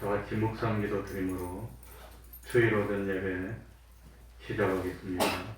다 같이 묵상기도 드림으로 주일 오전 예배 시작하겠습니다.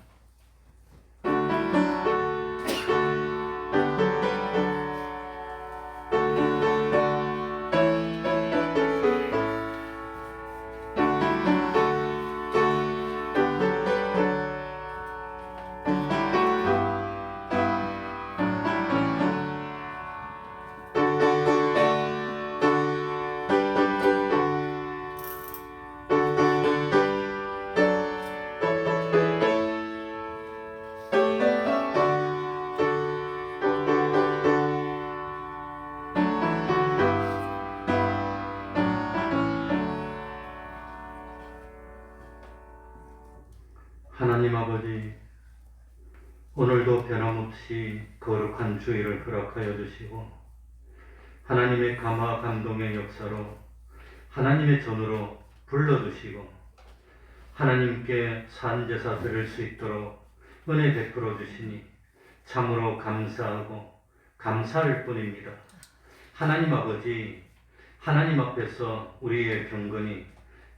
하나님 아버지, 오늘도 변함없이 거룩한 주일을 허락하여 주시고 하나님의 감화 감동의 역사로 하나님의 전으로 불러주시고 하나님께 산제사 드릴 수 있도록 은혜 베풀어 주시니 참으로 감사하고 감사할 뿐입니다. 하나님 아버지, 하나님 앞에서 우리의 경건이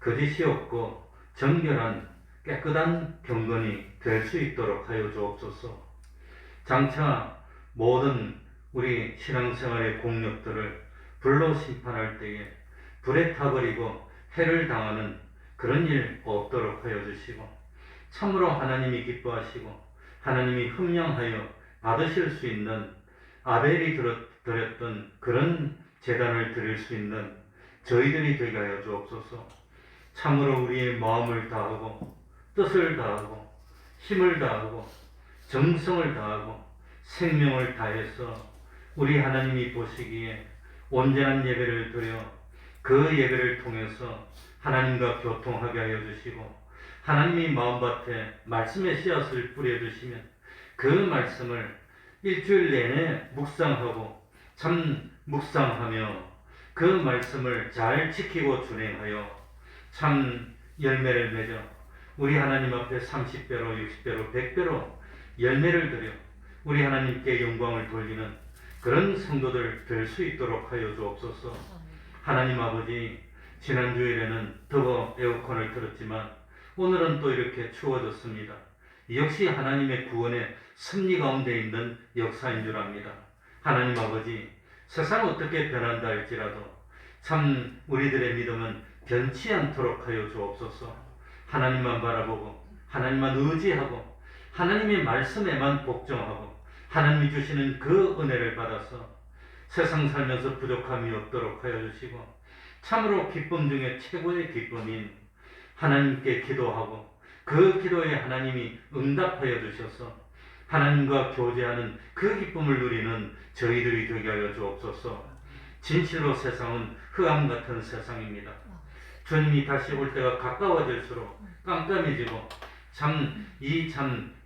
거짓이 없고 정결한 깨끗한 경건이 될 수 있도록 하여 주옵소서. 장차 모든 우리 신앙생활의 공력들을 불로 심판할 때에 불에 타버리고 해를 당하는 그런 일 없도록 하여 주시고 참으로 하나님이 기뻐하시고 하나님이 흠령하여 받으실 수 있는 아벨이 드렸던 그런 제단을 드릴 수 있는 저희들이 되게 하여 주옵소서. 참으로 우리의 마음을 다하고 뜻을 다하고 힘을 다하고 정성을 다하고 생명을 다해서 우리 하나님이 보시기에 온전한 예배를 드려 그 예배를 통해서 하나님과 교통하게 하여 주시고 하나님이 마음밭에 말씀의 씨앗을 뿌려주시면 그 말씀을 일주일 내내 묵상하고 참 묵상하며 그 말씀을 잘 지키고 준행하여 참 열매를 맺어 우리 하나님 앞에 30배로 60배로 100배로 열매를 드려 우리 하나님께 영광을 돌리는 그런 성도들 될 수 있도록 하여 주옵소서. 하나님 아버지, 지난 주일에는 더워 에어컨을 틀었지만 오늘은 또 이렇게 추워졌습니다. 역시 하나님의 구원의 섭리 가운데 있는 역사인 줄 압니다. 하나님 아버지, 세상 어떻게 변한다 할지라도 참 우리들의 믿음은 변치 않도록 하여 주옵소서. 하나님만 바라보고 하나님만 의지하고 하나님의 말씀에만 복종하고 하나님이 주시는 그 은혜를 받아서 세상 살면서 부족함이 없도록 하여 주시고 참으로 기쁨 중에 최고의 기쁨인 하나님께 기도하고 그 기도에 하나님이 응답하여 주셔서 하나님과 교제하는 그 기쁨을 누리는 저희들이 되게 하여 주옵소서. 진실로 세상은 흑암 같은 세상입니다. 주님이 다시 올 때가 가까워질수록 깜깜해지고 참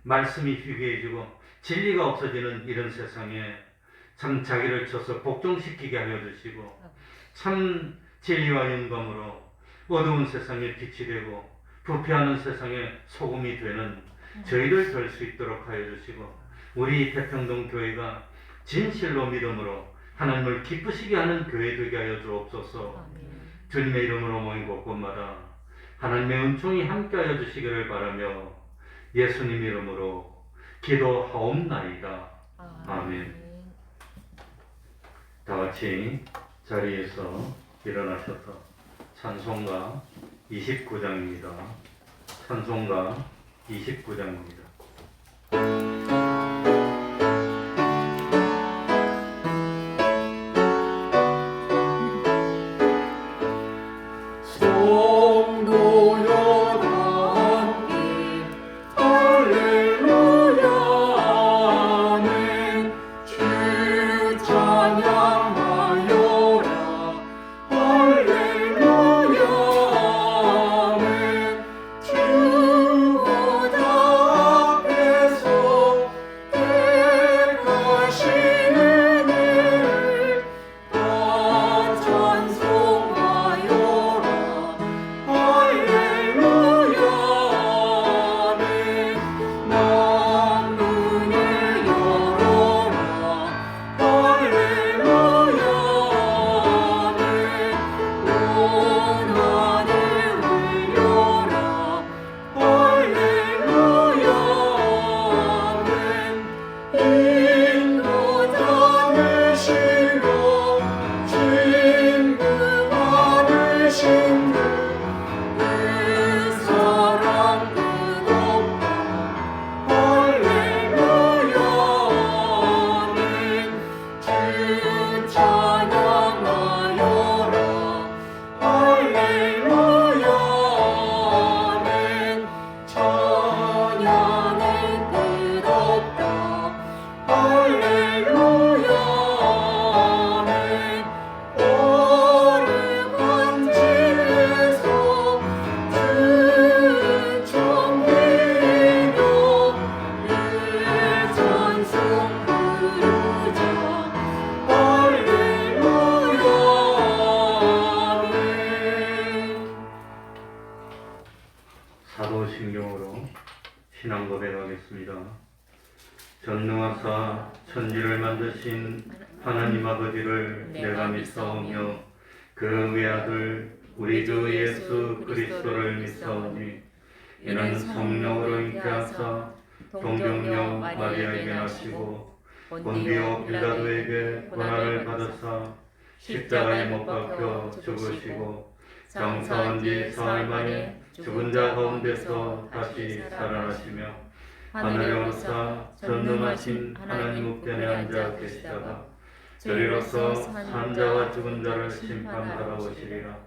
말씀이 희귀해지고 진리가 없어지는 이런 세상에 참 자기를 쳐서 복종시키게 하여 주시고 참 진리와 영광으로 어두운 세상에 빛이 되고 부패하는 세상에 소금이 되는 저희들 될 수 있도록 하여 주시고 우리 태평동 교회가 진실로 믿음으로 하나님을 기쁘시게 하는 교회 되게 하여 주옵소서. 주님의 이름으로 모인 곳곳마다 하나님의 은총이 함께하여 주시기를 바라며 예수님 이름으로 기도하옵나이다. 아멘. 다 같이 자리에서 일어나셔서 찬송가 29장입니다. 찬송가 29장입니다. 주보다 앞에서 신앙 고백하겠습니다. 전능하사 천지를 만드신 하나님 아버지를 내가 믿사오며 그 외아들 우리 주 예수 그리스도를 믿사오니 이는 성령으로 잉태하사 동정녀 마리아에게 나시고 본디오 빌라도에게 고난을 받으사 십자가에 못 박혀 죽으시고 장사한 지 사흘 만에 죽은 자 가운데서 다시 살아나시며 하늘에 오르사 전능하신 하나님 우편에 앉아 계시다가 저리로서 산 자와 죽은 자를 심판하러 오시리라.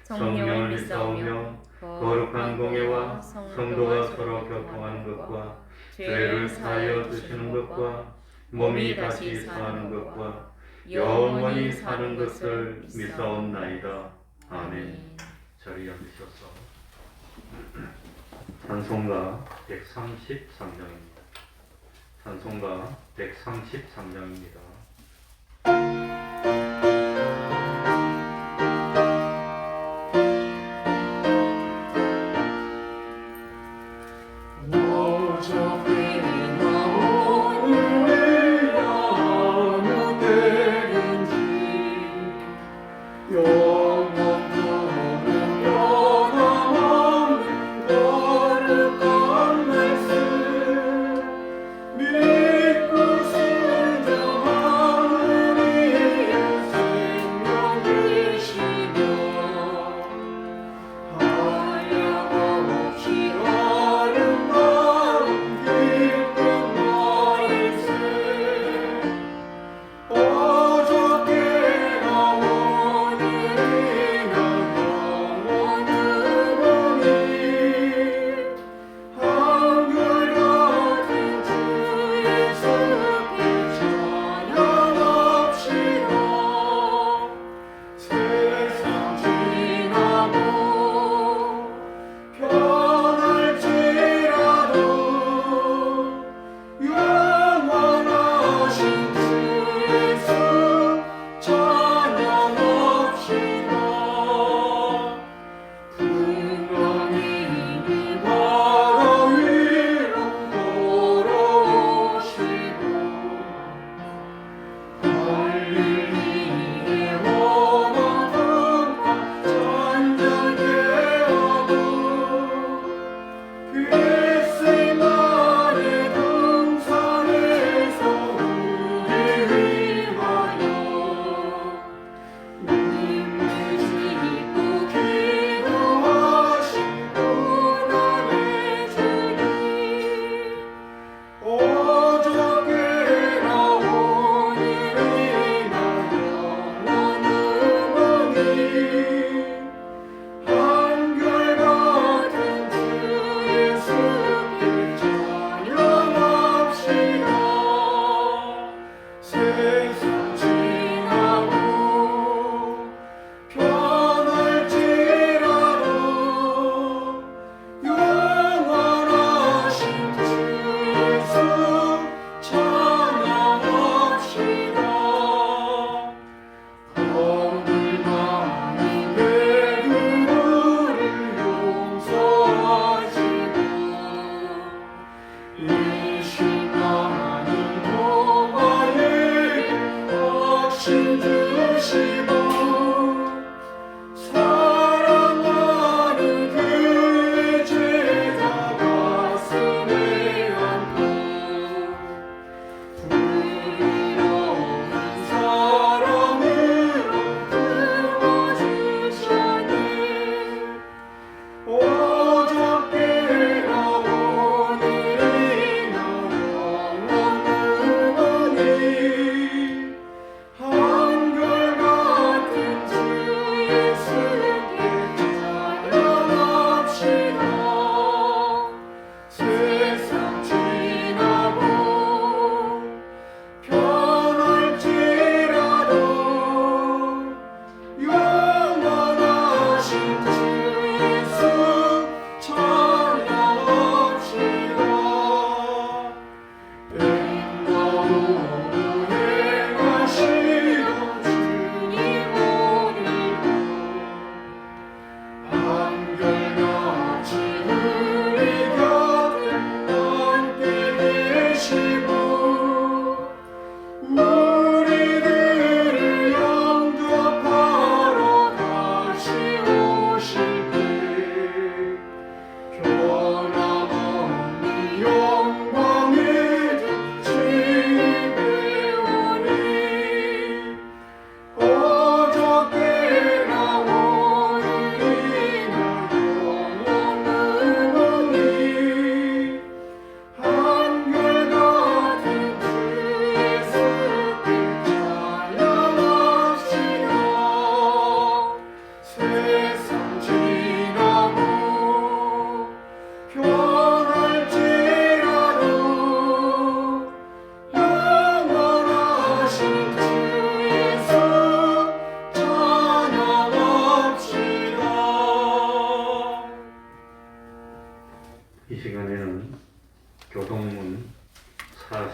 성령을 믿사오며 거룩한 공예와 성도가 서로 교통하는 것과 죄를 사하여 주시는 것과 몸이 다시 사는 것과 영원히 사는 것을 믿사옵나이다. 아멘. 자리에 앉으셔서 찬송가 133장입니다. 찬송가 133장입니다.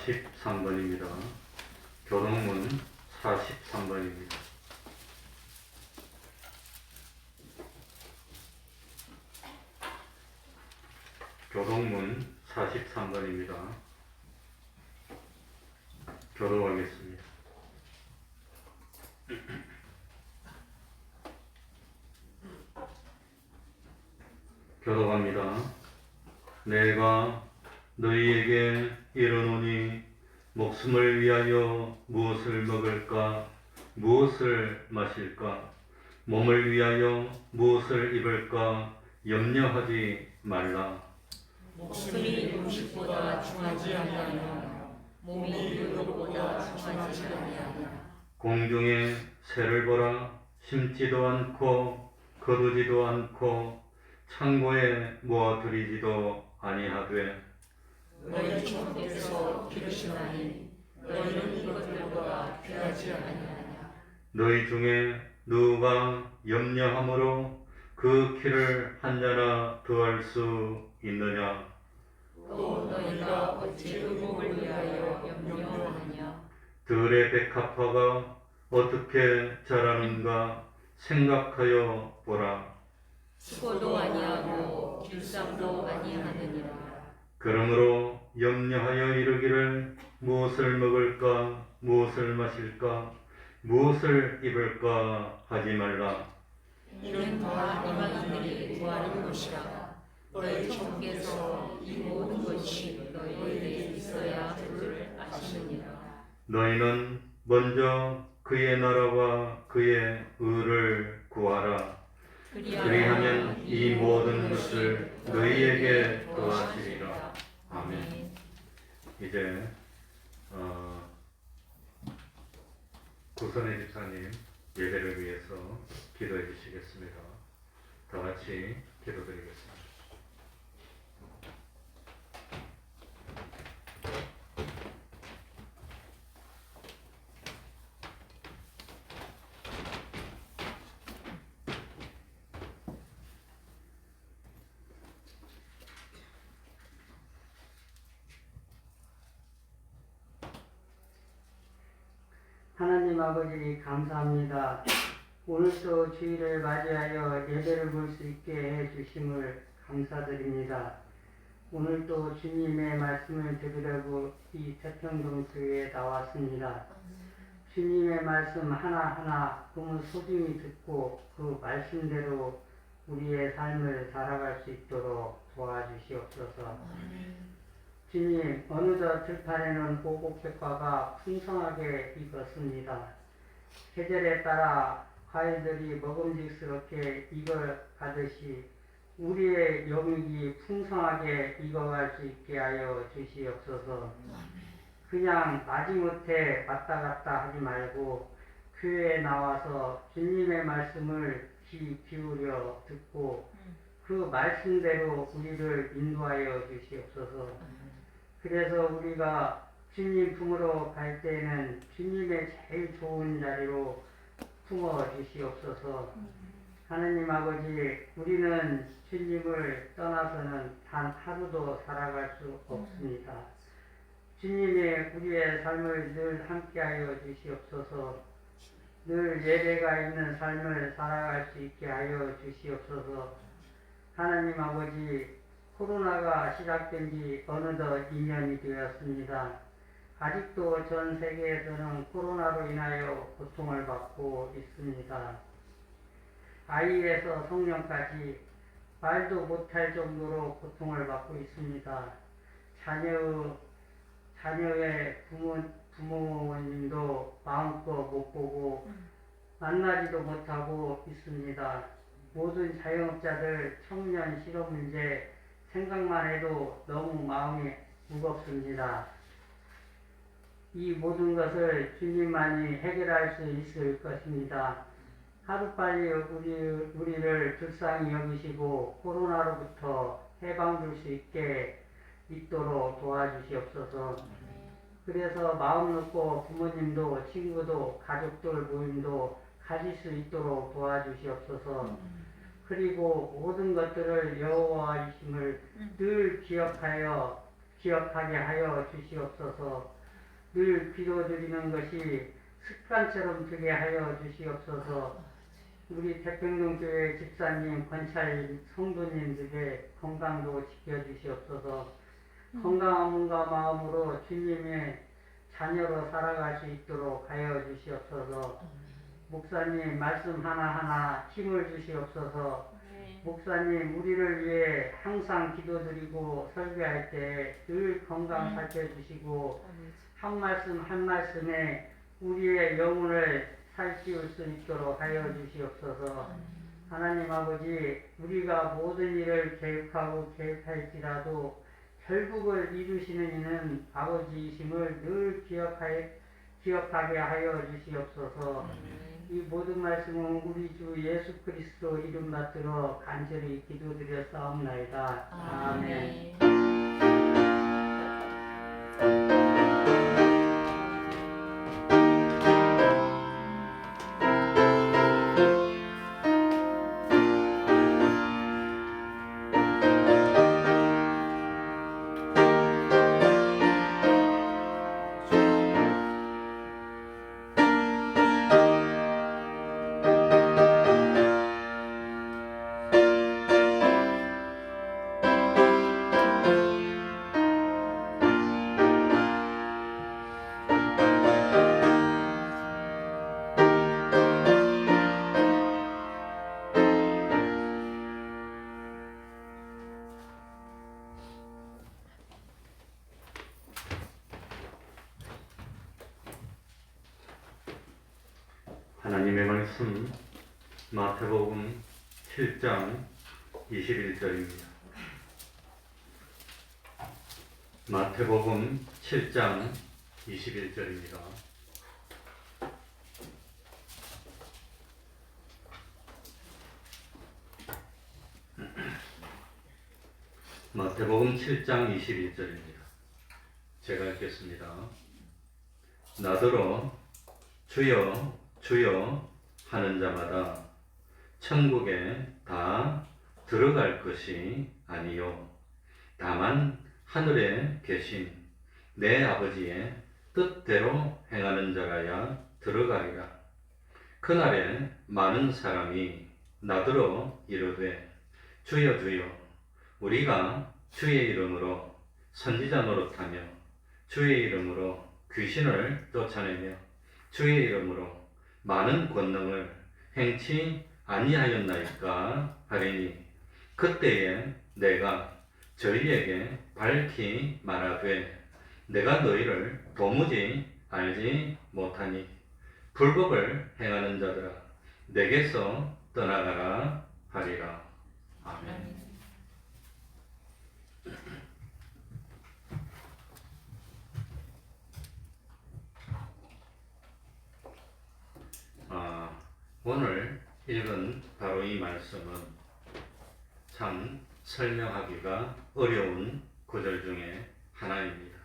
43번입니다. 교동문 43번입니다. 교동문 43번입니다. 교도하겠습니다. 교도합니다. 내가 너희에게 이르노니 목숨을 위하여 무엇을 먹을까 무엇을 마실까 몸을 위하여 무엇을 입을까 염려하지 말라. 목숨이 음식보다 중하지 아니하며 몸이 의복보다 중하지 아니하냐. 공중에 새를 보라. 심지도 않고 거두지도 않고 창고에 모아두리지도 아니하되 너희 주께서 기르시나니 너희는 이것들보다 귀하지 아니하냐. 너희 중에 누가 염려함으로 그 키를 한 자나 더할 수 있느냐. 또 너희가 어찌 의복을 위하여 염려하느냐. 들의 백합화가 어떻게 자라는가 생각하여 보라. 수고도 아니하고 길쌈도 아니하느니라. 그러므로 염려하여 이르기를 무엇을 먹을까 무엇을 마실까 무엇을 입을까 하지 말라. 이는 다 이방인들이 구하는 것이라. 너희 주께서 이 모든 것이 너희에게 있어야 줄 아시느니라. 너희는 먼저 그의 나라와 그의 의를 구하라. 그리하면 이 모든 것을 너희에게 더하시리라. 아멘. 이제 구선의 집사님 예배를 위해서 기도해 주시겠습니다. 다 같이 기도드리겠습니다. 하나님 아버지 감사합니다. 오늘도 주일을 맞이하여 예배를 볼 수 있게 해주심을 감사드립니다. 오늘도 주님의 말씀을 들으려고 이 태평동교회에 나왔습니다. 주님의 말씀 하나하나 너무 소중히 듣고 그 말씀대로 우리의 삶을 살아갈 수 있도록 도와주시옵소서. 주님, 어느덧 들판에는 보곡백과가 풍성하게 익었습니다. 계절에 따라 과일들이 먹음직스럽게 익어가듯이 우리의 영육이 풍성하게 익어갈 수 있게 하여 주시옵소서. 그냥 마지못해 왔다 갔다 하지 말고 교회에 나와서 주님의 말씀을 귀 기울여 듣고 그 말씀대로 우리를 인도하여 주시옵소서. 그래서 우리가 주님 품으로 갈 때에는 주님의 제일 좋은 자리로 품어 주시옵소서. 하나님 아버지, 우리는 주님을 떠나서는 단 하루도 살아갈 수 없습니다. 주님의 우리의 삶을 늘 함께하여 주시옵소서. 늘 예배가 있는 삶을 살아갈 수 있게 하여 주시옵소서. 하나님 아버지, 코로나가 시작된 지 어느덧 2년이 되었습니다. 아직도 전 세계에서는 코로나로 인하여 고통을 받고 있습니다. 아이에서 성령까지 말도 못할 정도로 고통을 받고 있습니다. 자녀의 부모님도 마음껏 못 보고 만나지도 못하고 있습니다. 모든 자영업자들 청년 실업 문제 생각만 해도 너무 마음이 무겁습니다. 이 모든 것을 주님만이 해결할 수 있을 것입니다. 하루빨리 우리를 불쌍히 여기시고 코로나로부터 해방될 수 있도록 도와주시옵소서. 그래서 마음 놓고 부모님도 친구도 가족들 모임도 가질 수 있도록 도와주시옵소서. 그리고 모든 것들을 여호와이심을 늘 기억하게 하여 주시옵소서. 늘 기도드리는 것이 습관처럼 되게 하여 주시옵소서. 우리 태평동교회 집사님, 권찰 성도님들의 건강도 지켜주시옵소서. 건강한 몸과 마음으로 주님의 자녀로 살아갈 수 있도록 하여 주시옵소서. 목사님 말씀 하나하나 힘을 주시옵소서. 목사님 우리를 위해 항상 기도드리고 설교할 때 늘 건강 살펴주시고 한 말씀 한 말씀에 우리의 영혼을 살찌울 수 있도록 하여 주시옵소서. 하나님 아버지, 우리가 모든 일을 계획하고 계획할지라도 결국을 이루시는 이는 아버지이심을 늘 기억하게 하여 주시옵소서. 이 모든 말씀은 우리 주 예수 그리스도 이름 받들어 간절히 기도드렸사옵나이다. 아멘. 하나님의 말씀 마태복음 7장 21절입니다. 마태복음 7장 21절입니다. 마태복음 7장 21절입니다. 제가 읽겠습니다. 나더러 주여 주여 하는 자마다 천국에 다 들어갈 것이 아니요 다만 하늘에 계신 내 아버지의 뜻대로 행하는 자라야 들어가리라. 그날에 많은 사람이 나더러 이르되 주여 주여 우리가 주의 이름으로 선지자 노릇하며 주의 이름으로 귀신을 쫓아내며 주의 이름으로 많은 권능을 행치 아니하였나이까 하리니 그때에 내가 저희에게 밝히 말하되 내가 너희를 도무지 알지 못하니 불법을 행하는 자들아 내게서 떠나가라 하리라. 아멘. 오늘 읽은 바로 이 말씀은 참 설명하기가 어려운 구절 중에 하나입니다.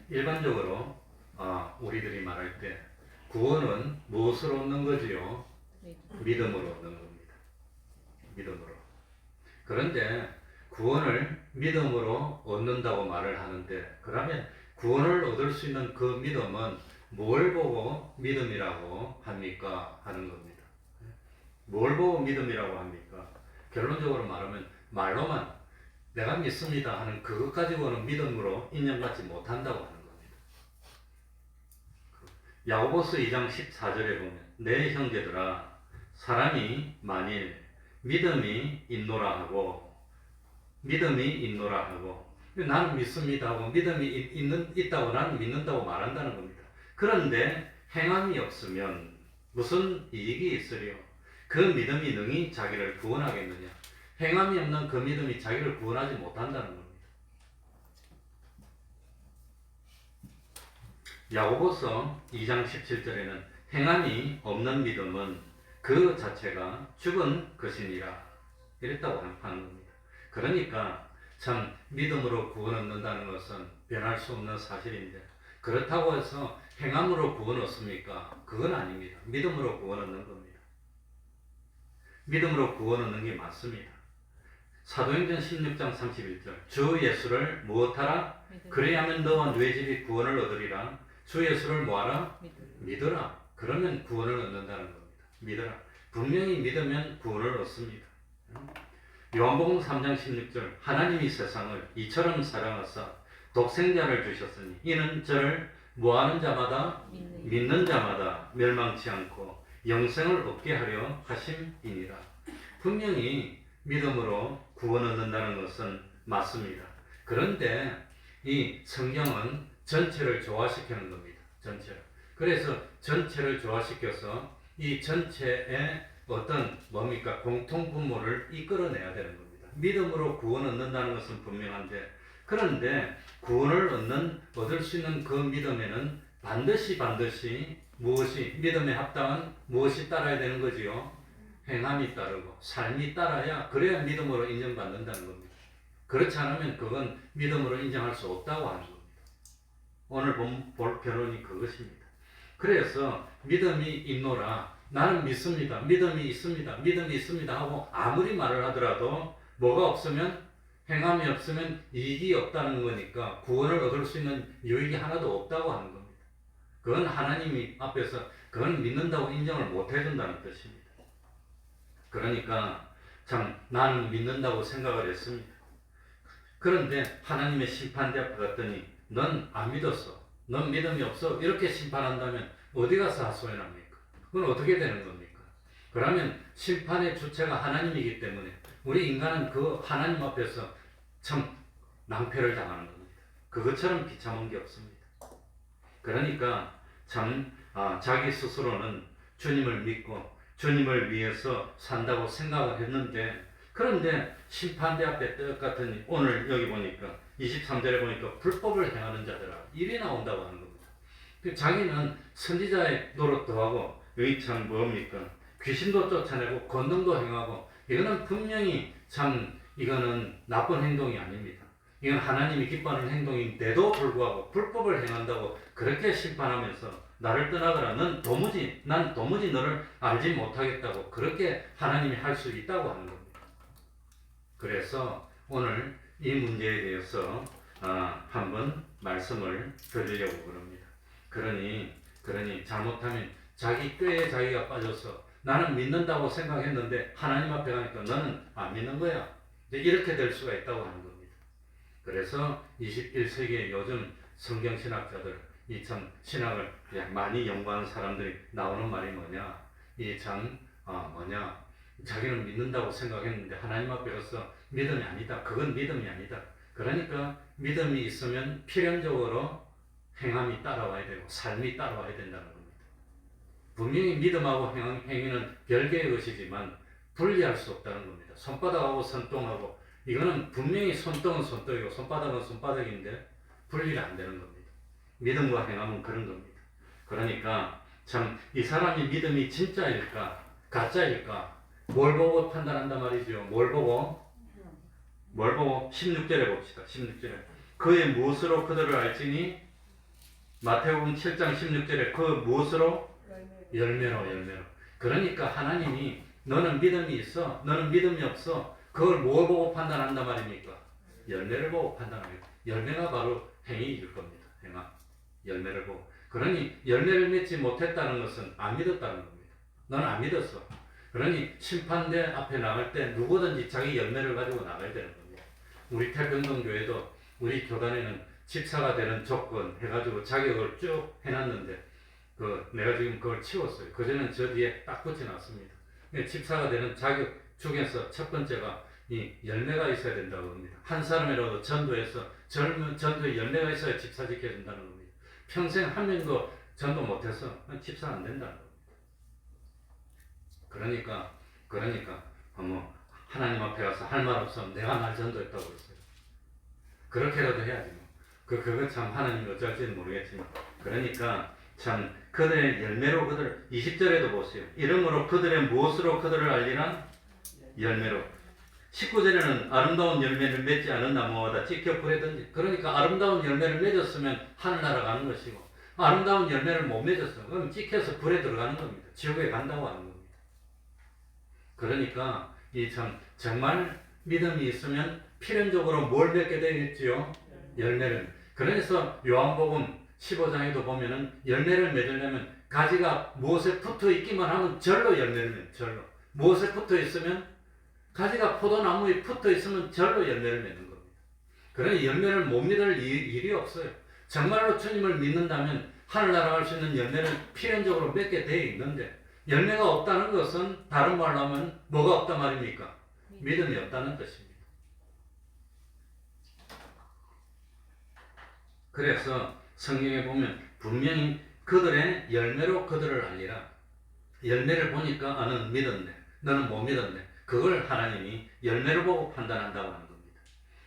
일반적으로 우리들이 말할 때 구원은 무엇으로 얻는 거지요? 믿음으로 얻는 겁니다. 믿음으로. 그런데 구원을 믿음으로 얻는다고 말을 하는데 그러면 구원을 얻을 수 있는 그 믿음은 뭘 보고 믿음이라고 합니까? 하는 겁니다. 뭘 보고 믿음이라고 합니까? 결론적으로 말하면 말로만 내가 믿습니다 하는 그것 가지고는 믿음으로 인정받지 못한다고 하는 겁니다. 야고보서 2장 14절에 보면 내 형제들아 사람이 만일 믿음이 있노라 하고 나는 믿습니다 하고 믿음이 있다고 나는 믿는다고 말한다는 겁니다. 그런데 행함이 없으면 무슨 이익이 있으리요? 그 믿음이 능히 자기를 구원하겠느냐? 행함이 없는 그 믿음이 자기를 구원하지 못한다는 겁니다. 야고보서 2장 17절에는 행함이 없는 믿음은 그 자체가 죽은 것이니라 이랬다고 하는 겁니다. 그러니까 참 믿음으로 구원 얻는다는 것은 변할 수 없는 사실인데 그렇다고 해서 행함으로 구원 얻습니까? 그건 아닙니다. 믿음으로 구원 얻는 겁니다. 믿음으로 구원 얻는 게 맞습니다. 사도행전 16장 31절 주 예수를 무엇하라? 그래야면 너와 네 집이 구원을 얻으리라. 주 예수를 뭐하라? 믿으라. 믿어라. 그러면 구원을 얻는다는 겁니다. 믿어라. 분명히 믿으면 구원을 얻습니다. 요한복음 3장 16절 하나님이 세상을 이처럼 사랑하사 독생자를 주셨으니 이는 저를 뭐하는 자마다 믿는 자마다 멸망치 않고 영생을 얻게 하려 하심이니라. 분명히 믿음으로 구원 얻는다는 것은 맞습니다. 그런데 이 성경은 전체를 조화시키는 겁니다. 전체를. 그래서 전체를 조화시켜서 이 전체의 어떤 뭡니까? 공통분모를 이끌어내야 되는 겁니다. 믿음으로 구원 얻는다는 것은 분명한데, 그런데 구원을 얻을 수 있는 그 믿음에는 반드시 무엇이 믿음에 합당한 무엇이 따라야 되는 거지요? 행함이 따르고 삶이 따라야 그래야 믿음으로 인정받는다는 겁니다. 그렇지 않으면 그건 믿음으로 인정할 수 없다고 하는 겁니다. 오늘 볼 결론이 그것입니다. 그래서 믿음이 있노라. 나는 믿습니다. 믿음이 있습니다 하고 아무리 말을 하더라도 뭐가 없으면 행함이 없으면 이익이 없다는 거니까 구원을 얻을 수 있는 유익이 하나도 없다고 하는 겁니다. 그건 하나님이 앞에서 그건 믿는다고 인정을 못 해준다는 뜻입니다. 그러니까 참 나는 믿는다고 생각을 했습니다. 그런데 하나님의 심판대 앞에 갔더니 넌 안 믿었어. 넌 믿음이 없어. 이렇게 심판한다면 어디 가서 하소연합니까? 그건 어떻게 되는 겁니까? 그러면 심판의 주체가 하나님이기 때문에 우리 인간은 그 하나님 앞에서 참 낭패를 당하는 겁니다. 그것처럼 비참한 게 없습니다. 그러니까 참 자기 스스로는 주님을 믿고 주님을 위해서 산다고 생각을 했는데, 그런데 심판대 앞에 똑같은 오늘 여기 보니까 23절에 보니까 불법을 행하는 자들아 일이 나온다고 하는 겁니다. 자기는 선지자의 노릇도 하고 여기 참 뭡니까? 귀신도 쫓아내고 권능도 행하고 이거는 분명히 참 이거는 나쁜 행동이 아닙니다. 이건 하나님이 기뻐하는 행동인데도 불구하고 불법을 행한다고 그렇게 심판하면서 나를 떠나거라. 난 도무지 너를 알지 못하겠다고 그렇게 하나님이 할 수 있다고 하는 겁니다. 그래서 오늘 이 문제에 대해서 한번 말씀을 드리려고 그럽니다. 그러니 잘못하면 자기 꾀에 자기가 빠져서 나는 믿는다고 생각했는데 하나님 앞에 가니까 너는 안 믿는 거야. 이렇게 될 수가 있다고 하는 겁니다. 그래서 21세기에 요즘 성경신학자들 이 참 신학을 많이 연구하는 사람들이 나오는 말이 뭐냐? 자기는 믿는다고 생각했는데 하나님 앞에 가서 믿음이 아니다. 그건 믿음이 아니다. 그러니까 믿음이 있으면 필연적으로 행함이 따라와야 되고 삶이 따라와야 된다는 겁니다. 분명히 믿음하고 행위는 별개의 것이지만 분리할 수 없다는 겁니다. 손바닥하고 손등하고 이거는 분명히 손등은 손등이고 손바닥은 손바닥인데 분리가 안 되는 겁니다. 믿음과 행함은 그런 겁니다. 그러니까 참 이 사람이 믿음이 진짜일까 가짜일까 뭘 보고 판단한단 말이죠. 뭘 보고 16절에 봅시다. 16절에 그의 무엇으로 그들을 알지니 마태복음 7장 16절에 그 무엇으로 열매로. 그러니까 하나님이 너는 믿음이 있어 너는 믿음이 없어 그걸 뭘 보고 판단한단 말입니까? 열매를 보고 판단합니다. 열매가 바로 행위일 겁니다. 행함 열매를 보고. 그러니 열매를 맺지 못했다는 것은 안 믿었다는 겁니다. 너는 안 믿었어. 그러니 심판대 앞에 나갈 때 누구든지 자기 열매를 가지고 나가야 되는 겁니다. 우리 태평동교회도 우리 교단에는 집사가 되는 조건 해가지고 자격을 쭉 해놨는데 내가 지금 그걸 치웠어요. 그전엔 저 뒤에 딱 붙여놨습니다. 집사가 되는 자격 중에서 첫 번째가 이 열매가 있어야 된다고 합니다. 한 사람이라도 전도해서 전도에 열매가 있어야 집사 지켜준다는 겁니다. 평생 한 명도 전도 못해서 집사 안 된다는 겁니다. 그러니까 하나님 앞에 가서 할 말 없으면 내가 날 전도했다고 그랬어요. 그렇게라도 해야지 뭐. 그거 참 하나님이 어쩔지는 모르겠지만 그러니까 참 그들의 열매로 20절에도 보세요. 이름으로 그들의 무엇으로 그들을 알리나? 열매로. 19절에는 아름다운 열매를 맺지 않은 나무마다 찍혀 불에 던지. 그러니까 아름다운 열매를 맺었으면 하늘나라 가는 것이고 아름다운 열매를 못 맺었어. 그럼 찍혀서 불에 들어가는 겁니다. 지옥에 간다고 하는 겁니다. 그러니까 이 참 정말 믿음이 있으면 필연적으로 뭘 맺게 되겠지요? 열매를. 그래서 요한복음 15장에도 보면은 열매를 맺으려면 가지가 무엇에 붙어 있기만 하면 절로 열매를 맺는, 절로. 무엇에 붙어 있으면 가지가 포도나무에 붙어 있으면 절로 열매를 맺는 겁니다. 그러니 열매를 못 믿을 일이 없어요. 정말로 주님을 믿는다면 하늘나라 갈 수 있는 열매를 필연적으로 맺게 돼 있는데 열매가 없다는 것은 다른 말로 하면 뭐가 없단 말입니까? 믿음이 없다는 뜻입니다. 그래서 성경에 보면 분명히 그들의 열매로 그들을 알리라. 열매를 보니까 너는 믿었네. 너는 못 믿었네. 그걸 하나님이 열매를 보고 판단한다고 하는 겁니다.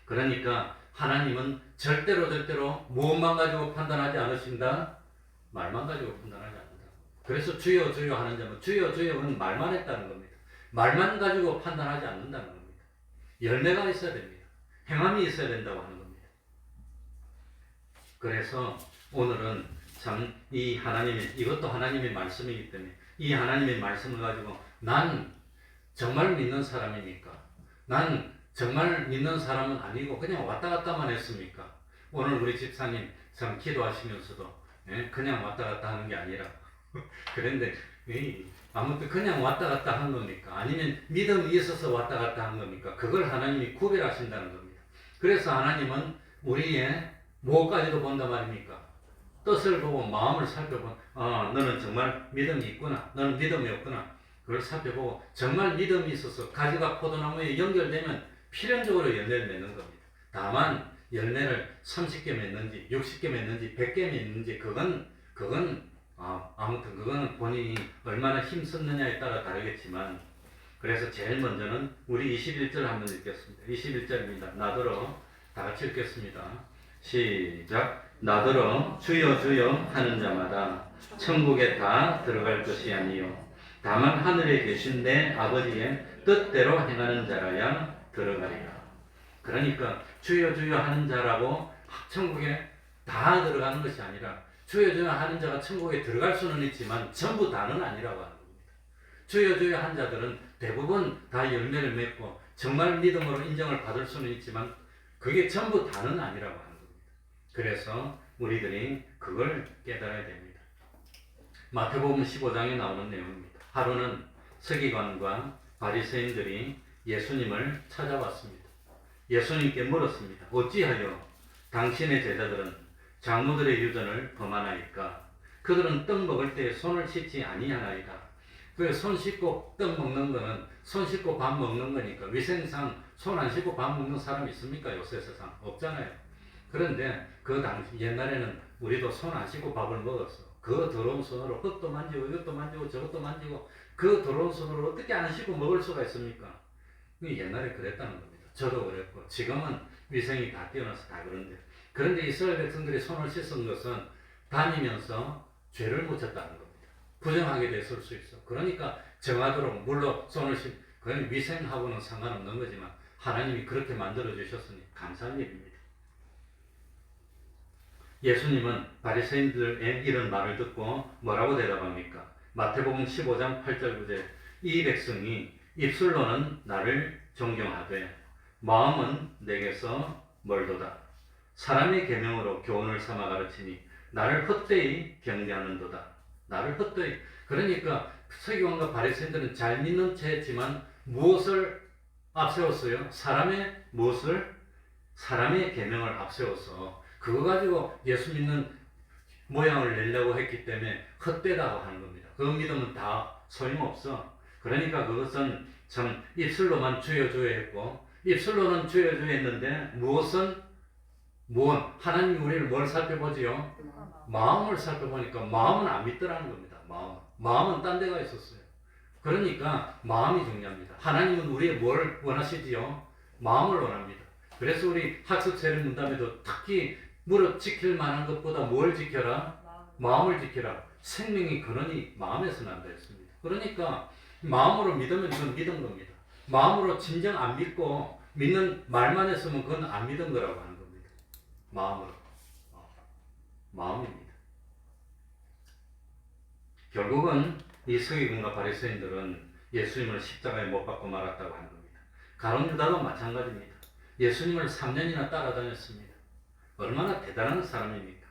그러니까 하나님은 절대로 무엇만 가지고 판단하지 않으신다? 말만 가지고 판단하지 않는다. 그래서 주여 주여 하는 자는 주여 주여는 말만 했다는 겁니다. 말만 가지고 판단하지 않는다는 겁니다. 열매가 있어야 됩니다. 행함이 있어야 된다고 하는 겁니다. 그래서 오늘은 참 이 하나님의, 이것도 하나님의 말씀이기 때문에 이 하나님의 말씀을 가지고 난 정말 믿는 사람입니까? 난 정말 믿는 사람은 아니고 그냥 왔다 갔다만 했습니까? 오늘 우리 집사님 참 기도하시면서도 그냥 왔다 갔다 하는 게 아니라 그런데 아무튼 그냥 왔다 갔다 한 겁니까? 아니면 믿음이 있어서 왔다 갔다 한 겁니까? 그걸 하나님이 구별하신다는 겁니다. 그래서 하나님은 우리의 무엇까지도 본단 말입니까? 뜻을 보고 마음을 살펴본 너는 정말 믿음이 있구나. 너는 믿음이 없구나. 그걸 살펴보고 정말 믿음이 있어서 가지가 포도나무에 연결되면 필연적으로 열매를 맺는 겁니다. 다만 열매를 30개 맺는지 60개 맺는지 100개 맺는지 그건 아무튼 그거는 본인이 얼마나 힘썼느냐에 따라 다르겠지만 그래서 제일 먼저는 우리 21절 한번 읽겠습니다. 21절입니다. 나더러 다 같이 읽겠습니다. 시작. 나더러 주여 주여 하는 자마다 천국에 다 들어갈 것이 아니요 다만 하늘에 계신 내 아버지의 뜻대로 행하는 자라야 들어가리라. 그러니까 주여 주여 하는 자라고 천국에 다 들어가는 것이 아니라 주여 주여 하는 자가 천국에 들어갈 수는 있지만 전부 다는 아니라고 하는 겁니다. 주여 주여 한 자들은 대부분 다 열매를 맺고 정말 믿음으로 인정을 받을 수는 있지만 그게 전부 다는 아니라고 하는 겁니다. 그래서 우리들이 그걸 깨달아야 됩니다. 마태복음 15장에 나오는 내용입니다. 하루는 서기관과 바리새인들이 예수님을 찾아왔습니다. 예수님께 물었습니다. 어찌하여 당신의 제자들은 장로들의 유전을 범하나이까? 그들은 떡 먹을 때 손을 씻지 아니하나이다. 그 손 씻고 떡 먹는 거는 손 씻고 밥 먹는 거니까 위생상 손 안 씻고 밥 먹는 사람 있습니까? 요새 세상 없잖아요. 그런데 그 당시 옛날에는 우리도 손 안 씻고 밥을 먹었어. 그 더러운 손으로 흙도 만지고 이것도 만지고 저것도 만지고 그 더러운 손으로 어떻게 안 씻고 먹을 수가 있습니까? 옛날에 그랬다는 겁니다. 저도 그랬고 지금은 위생이 다 뛰어나서 다 그런데 이스라엘 백성들이 손을 씻은 것은 다니면서 죄를 묻혔다는 겁니다. 부정하게 됐을 수 있어. 그러니까 정하도록 물로 손을 그건 위생하고는 상관없는 거지만 하나님이 그렇게 만들어 주셨으니 감사한 일입니다. 예수님은 바리새인들의 이런 말을 듣고 뭐라고 대답합니까? 마태복음 15장 8절 9절 이 백성이 입술로는 나를 존경하되 마음은 내게서 멀도다. 사람의 계명으로 교훈을 삼아 가르치니 나를 헛되이 경배하는도다. 나를 헛되이. 그러니까 서기관과 바리새인들은 잘 믿는 채 했지만 무엇을 앞세웠어요? 사람의 무엇을? 사람의 계명을 앞세워서 그거 가지고 예수 믿는 모양을 내려고 했기 때문에 헛되다고 하는 겁니다. 그 믿음은 다 소용없어. 그러니까 그것은 참 입술로만 주여 주여 했고 입술로는 주여 주여 했는데 하나님이 우리를 뭘 살펴보지요? 마음을 살펴보니까 마음은 안 믿더라는 겁니다. 마음은 딴 데가 있었어요. 그러니까 마음이 중요합니다. 하나님은 우리의 뭘 원하시지요? 마음을 원합니다. 그래서 우리 학습 세례 문답에도 특히 무릇 지킬 만한 것보다 뭘 지켜라? 마음을 지켜라. 생명의 근원이 마음에서 난다 했습니다. 그러니까 마음으로 믿으면 그건 믿은 겁니다. 마음으로 진정 안 믿고 믿는 말만 했으면 그건 안 믿은 거라고 하는 겁니다. 마음으로. 마음입니다. 결국은 이 서기관과 바리새인들은 예수님을 십자가에 못 박고 말았다고 하는 겁니다. 가룟 유다도 마찬가지입니다. 예수님을 3년이나 따라다녔습니다. 얼마나 대단한 사람입니까?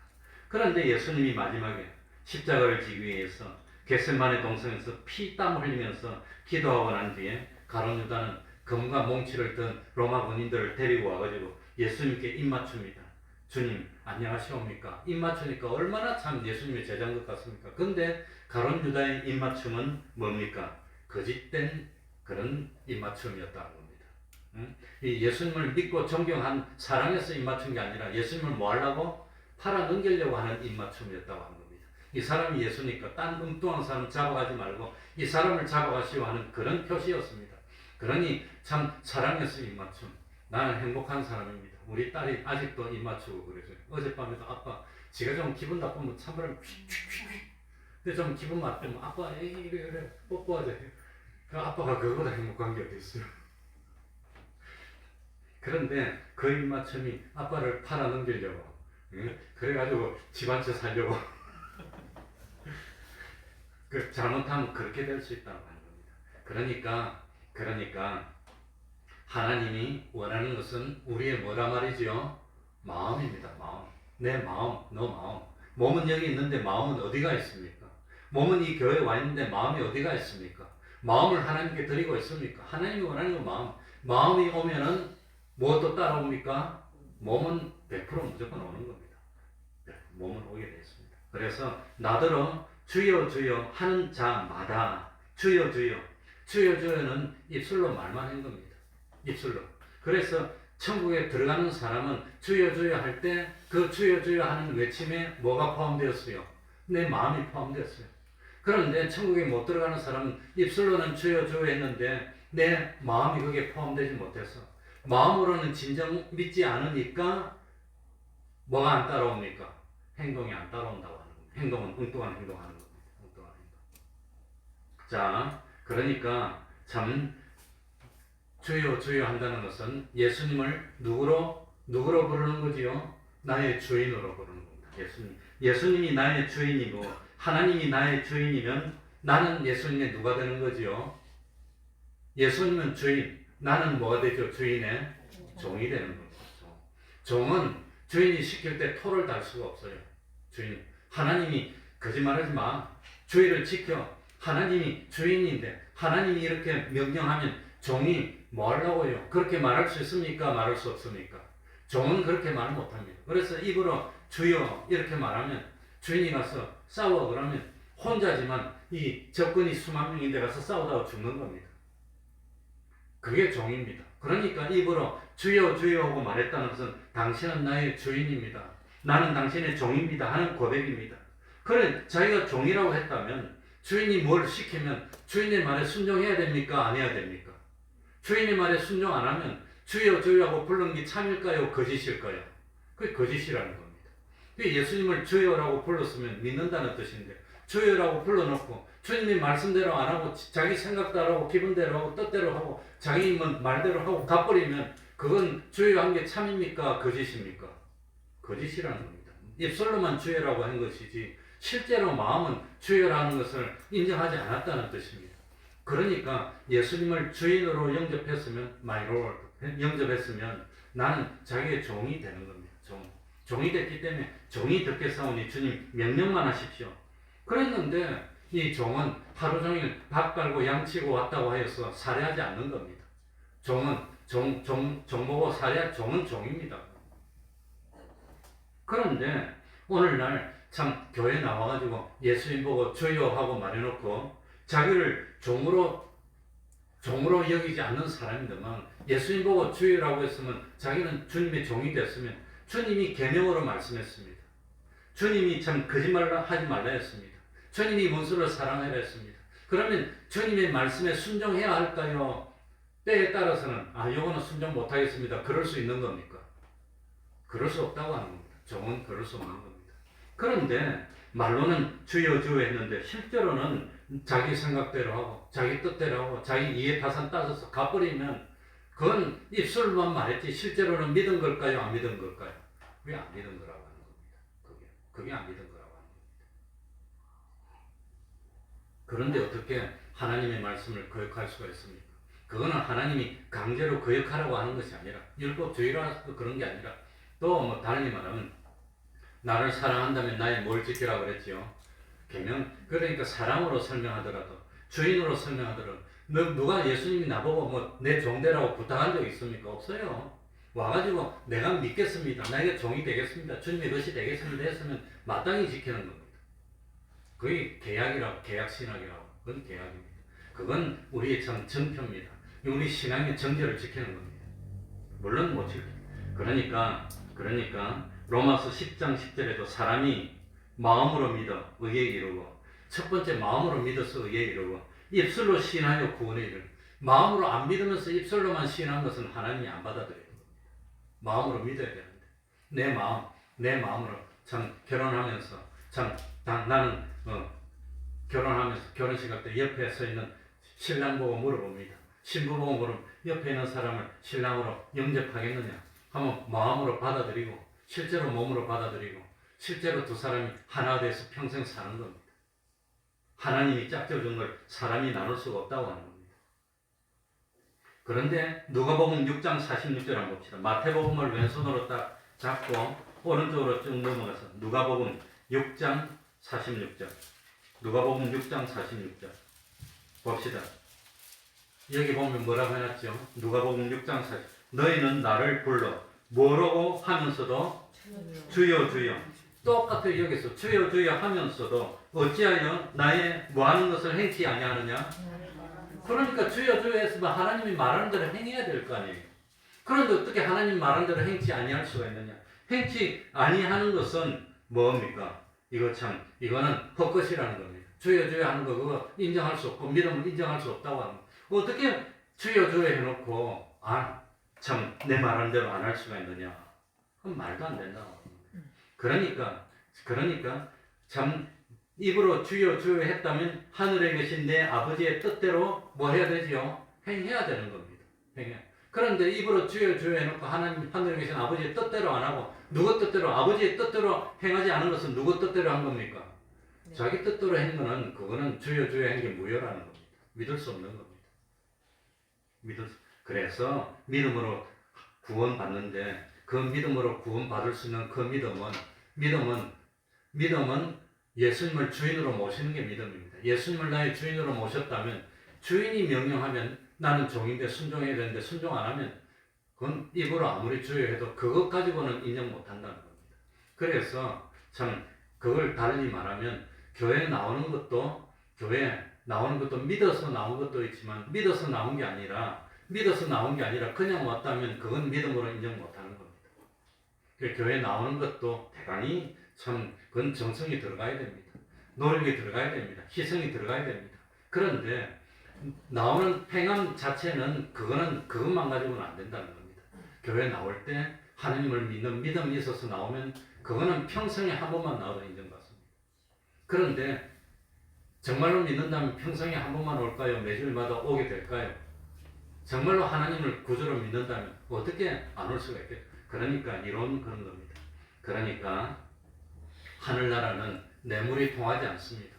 그런데 예수님이 마지막에 십자가를 지기 위해서 겟세마네 동성에서 피땀 흘리면서 기도하고 난 뒤에 가룟 유다는 검과 몽치를 든 로마 군인들을 데리고 와가지고 예수님께 입맞춥니다. 주님 안녕하시옵니까? 입맞추니까 얼마나 참 예수님의 제자인 것 같습니까? 근데 가룟 유다의 입맞춤은 뭡니까? 거짓된 그런 입맞춤이었다는 겁니다. 이 예수님을 믿고 존경한 사랑에서 입맞춘 게 아니라 예수님을 뭐 하려고? 팔아넘기려고 하는 입맞춤이었다고 하는 겁니다. 이 사람이 예수니까 딴 엉뚱한 사람 잡아가지 말고 이 사람을 잡아가시오 하는 그런 표시였습니다. 그러니 참 사랑에서 입맞춤. 나는 행복한 사람입니다. 우리 딸이 아직도 입맞추고 그러죠. 어젯밤에도 아빠 지가 좀 기분 나쁘면 찬바람 근데 좀 기분 나쁘면 아빠 이래 뽀뽀하자. 아빠가 그거보다 행복한 게 어디 있어요. 그런데 그 입맞춤이 아빠를 팔아넘기려고 그래가지고 집 한 채 살려고 그 잘못하면 그렇게 될 수 있다고 하는 겁니다. 그러니까 하나님이 원하는 것은 우리의 뭐라 말이죠? 마음입니다. 마음. 내 마음, 너 마음. 몸은 여기 있는데 마음은 어디가 있습니까? 몸은 이 교회에 와 있는데 마음이 어디가 있습니까? 마음을 하나님께 드리고 있습니까? 하나님이 원하는 건 마음. 마음이 오면은 무엇도 따라옵니까? 몸은 100% 무조건 오는 겁니다. 몸은 오게 되어 있습니다. 그래서 나더러 주여 주여 하는 자마다 주여 주여 주여 주여는 입술로 말만 한 겁니다. 입술로. 그래서 천국에 들어가는 사람은 주여 주여 할 때 그 주여 주여 하는 외침에 뭐가 포함되었어요? 내 마음이 포함되었어요. 그런데 천국에 못 들어가는 사람은 입술로는 주여 주여 했는데 내 마음이 거기에 포함되지 못해서 마음으로는 진정 믿지 않으니까 뭐가 안 따라옵니까? 행동이 안 따라온다고 하는 겁니다. 행동은 엉뚱한 행동하는 겁니다. 엉뚱한 행동. 자, 그러니까 참 주여 주여 한다는 것은 예수님을 누구로 부르는 거지요? 나의 주인으로 부르는 겁니다. 예수님이 나의 주인이고 하나님이 나의 주인이면 나는 예수님의 누가 되는 거지요? 예수님은 주인, 나는 뭐가 되죠? 주인의 종이 되는 거죠. 종은 주인이 시킬 때 토를 달 수가 없어요. 주인, 하나님이 거짓말하지 마. 주의를 지켜. 하나님이 주인인데 하나님이 이렇게 명령하면 종이 뭐 하려고요? 그렇게 말할 수 있습니까? 말할 수 없습니까? 종은 그렇게 말 못합니다. 그래서 입으로 주여 이렇게 말하면 주인이 가서 싸워 그러면 혼자지만 이 적군이 수만 명인데 가서 싸우다가 죽는 겁니다. 그게 종입니다. 그러니까 입으로 주여 주여 하고 말했다는 것은 당신은 나의 주인입니다. 나는 당신의 종입니다 하는 고백입니다. 그래 자기가 종이라고 했다면 주인이 뭘 시키면 주인의 말에 순종해야 됩니까? 안 해야 됩니까? 주인의 말에 순종 안 하면 주여 주여 하고 부르는 게 참일까요? 거짓일까요? 그게 거짓이라는 겁니다. 예수님을 주여라고 불렀으면 믿는다는 뜻인데 주여라고 불러놓고 주님이 말씀대로 안 하고 자기 생각대로 하고 기분대로 하고 뜻대로 하고 자기 말대로 하고 가버리면 그건 주여한 게 참입니까? 거짓입니까? 거짓이라는 겁니다. 입술로만 주여라고 한 것이지 실제로 마음은 주여라는 것을 인정하지 않았다는 뜻입니다. 그러니까 예수님을 주인으로 영접했으면 영접했으면 나는 자기의 종이 되는 겁니다. 종이 됐기 때문에 종이 듣게 싸우니 주님 명령만 하십시오. 그랬는데 이 종은 하루 종일 밥 갈고 양치고 왔다고 하여서 살해하지 않는 겁니다. 종은 종 보고 종은 종입니다. 그런데 오늘날 참 교회 나와가지고 예수님 보고 주여 하고 말해놓고 자기를 종으로 여기지 않는 사람이더만 예수님 보고 주여라고 했으면 자기는 주님의 종이 됐으면 주님이 계명으로 말씀했습니다. 주님이 참 거짓말을 하지 말라 했습니다. 주님이 원수를 사랑하라 했습니다. 그러면 주님의 말씀에 순종해야 할까요? 때에 따라서는 요거는 순종 못하겠습니다. 그럴 수 있는 겁니까? 그럴 수 없다고 하는 겁니다. 종은 그럴 수 없는 겁니다. 그런데 말로는 주여 주여 했는데 실제로는 자기 생각대로 하고 자기 뜻대로 하고 자기 이해 타산 따져서 가버리면 그건 입술만 말했지 실제로는 믿은 걸까요? 안 믿은 걸까요? 그게 안 믿은 거라고 하는 겁니다. 그게 안 믿은 거라고 하는 겁니다. 그런데 어떻게 하나님의 말씀을 거역할 수가 있습니까? 그거는 하나님이 강제로 거역하라고 하는 것이 아니라 율법 주의라서 그런 게 아니라 또 뭐 다르게 말하면 나를 사랑한다면 나의 뭘 지키라 그랬지요. 계명. 그러니까 사랑으로 설명하더라도 주인으로 설명하더라도 누가 예수님이 나보고 뭐 내 종되라고 부탁한 적 있습니까? 없어요. 와가지고 내가 믿겠습니다. 나에게 종이 되겠습니다. 주님의 것이 되겠습니다 했으면 마땅히 지키는 겁니다. 그게 계약이라고, 계약신학이라고. 그건 계약입니다. 그건 우리의 참 정표입니다. 우리 신앙의 정죄를 지키는 겁니다. 물론 못 지켜. 그러니까 로마서 10장 10절에도 사람이 마음으로 믿어 의에 이르고, 첫 번째 마음으로 믿어서 의에 이르고 입술로 시인하여 구원에 이르고, 마음으로 안 믿으면서 입술로만 시인한 것은 하나님이 안 받아들여요. 마음으로 믿어야 되는데 내 마음으로 참 결혼하면서 나는 결혼하면서 결혼식 할 때 옆에 서 있는 신랑 보고 물어봅니다. 신부 보고 물으면 옆에 있는 사람을 신랑으로 영접하겠느냐 하면 마음으로 받아들이고 실제로 몸으로 받아들이고 실제로 두 사람이 하나 돼서 평생 사는 겁니다. 하나님이 짝져준 걸 사람이 나눌 수가 없다고 하는 겁니다. 그런데 누가복음 6장 46절 한번 봅시다. 마태복음을 왼손으로 딱 잡고 오른쪽으로 쭉 넘어가서 누가복음 6장 46절. 누가복음 6장 46절 봅시다. 여기 보면 뭐라고 해놨죠? 누가복음 6장 40. 너희는 나를 불러 뭐라고 하면서도 주여 주여. 똑같아요. 여기서 주여 주여 하면서도 어찌하여 나의 뭐하는 것을 행치 아니하느냐? 그러니까 주여 주여 했으면 하나님이 말하는 대로 행해야 될 거 아니에요. 그런데 어떻게 하나님 말하는 대로 행치 아니할 수가 있느냐? 행치 아니하는 것은 뭡니까? 이거는 헛것이라는 겁니다. 주여 주여 하는 거 그거 인정할 수 없고 믿음을 인정할 수 없다고 하는 거. 어떻게 주여 주여 해놓고 내 말하는 대로 안 할 수가 있느냐? 그건 말도 안 된다고. 그러니까 참 입으로 주여 주여 했다면 하늘에 계신 내 아버지의 뜻대로 뭐 해야 되지요? 행해야 되는 겁니다. 그런데 입으로 주여 주여 해놓고 하나님 하늘에 계신 아버지의 뜻대로 안 하고 누구 뜻대로 아버지의 뜻대로 행하지 않은 것은 누구 뜻대로 한 겁니까? 네. 자기 뜻대로 한 거는 그거는 주여 주여 한 게 무효라는 겁니다. 믿을 수 없는 겁니다. 그래서 믿음으로 구원받는데 그 믿음으로 구원받을 수 있는 그 믿음은 예수님을 주인으로 모시는 게 믿음입니다. 예수님을 나의 주인으로 모셨다면 주인이 명령하면 나는 종인데 순종해야 되는데 순종 안 하면 그건 입으로 아무리 주여 해도 그것 가지고는 인정 못 한다는 겁니다. 그래서 참 그걸 달리 말하면 교회에 나오는 것도 믿어서 나온 것도 있지만 믿어서 나온 게 아니라 그냥 왔다면 그건 믿음으로 인정 못 하는 겁니다. 교회 나오는 것도 대단히 그건 정성이 들어가야 됩니다. 노력이 들어가야 됩니다. 희생이 들어가야 됩니다. 그런데 나오는 행함 자체는 그것만 가지고는 안 된다는 겁니다. 교회 나올 때 하나님을 믿는 믿음이 있어서 나오면 그거는 평생에 한 번만 나와도 인정받습니다. 그런데 정말로 믿는다면 평생에 한 번만 올까요? 매주일마다 오게 될까요? 정말로 하나님을 구주로 믿는다면 어떻게 안 올 수가 있겠어요? 그러니까 이론 그런 겁니다. 그러니까 하늘나라는 뇌물이 통하지 않습니다.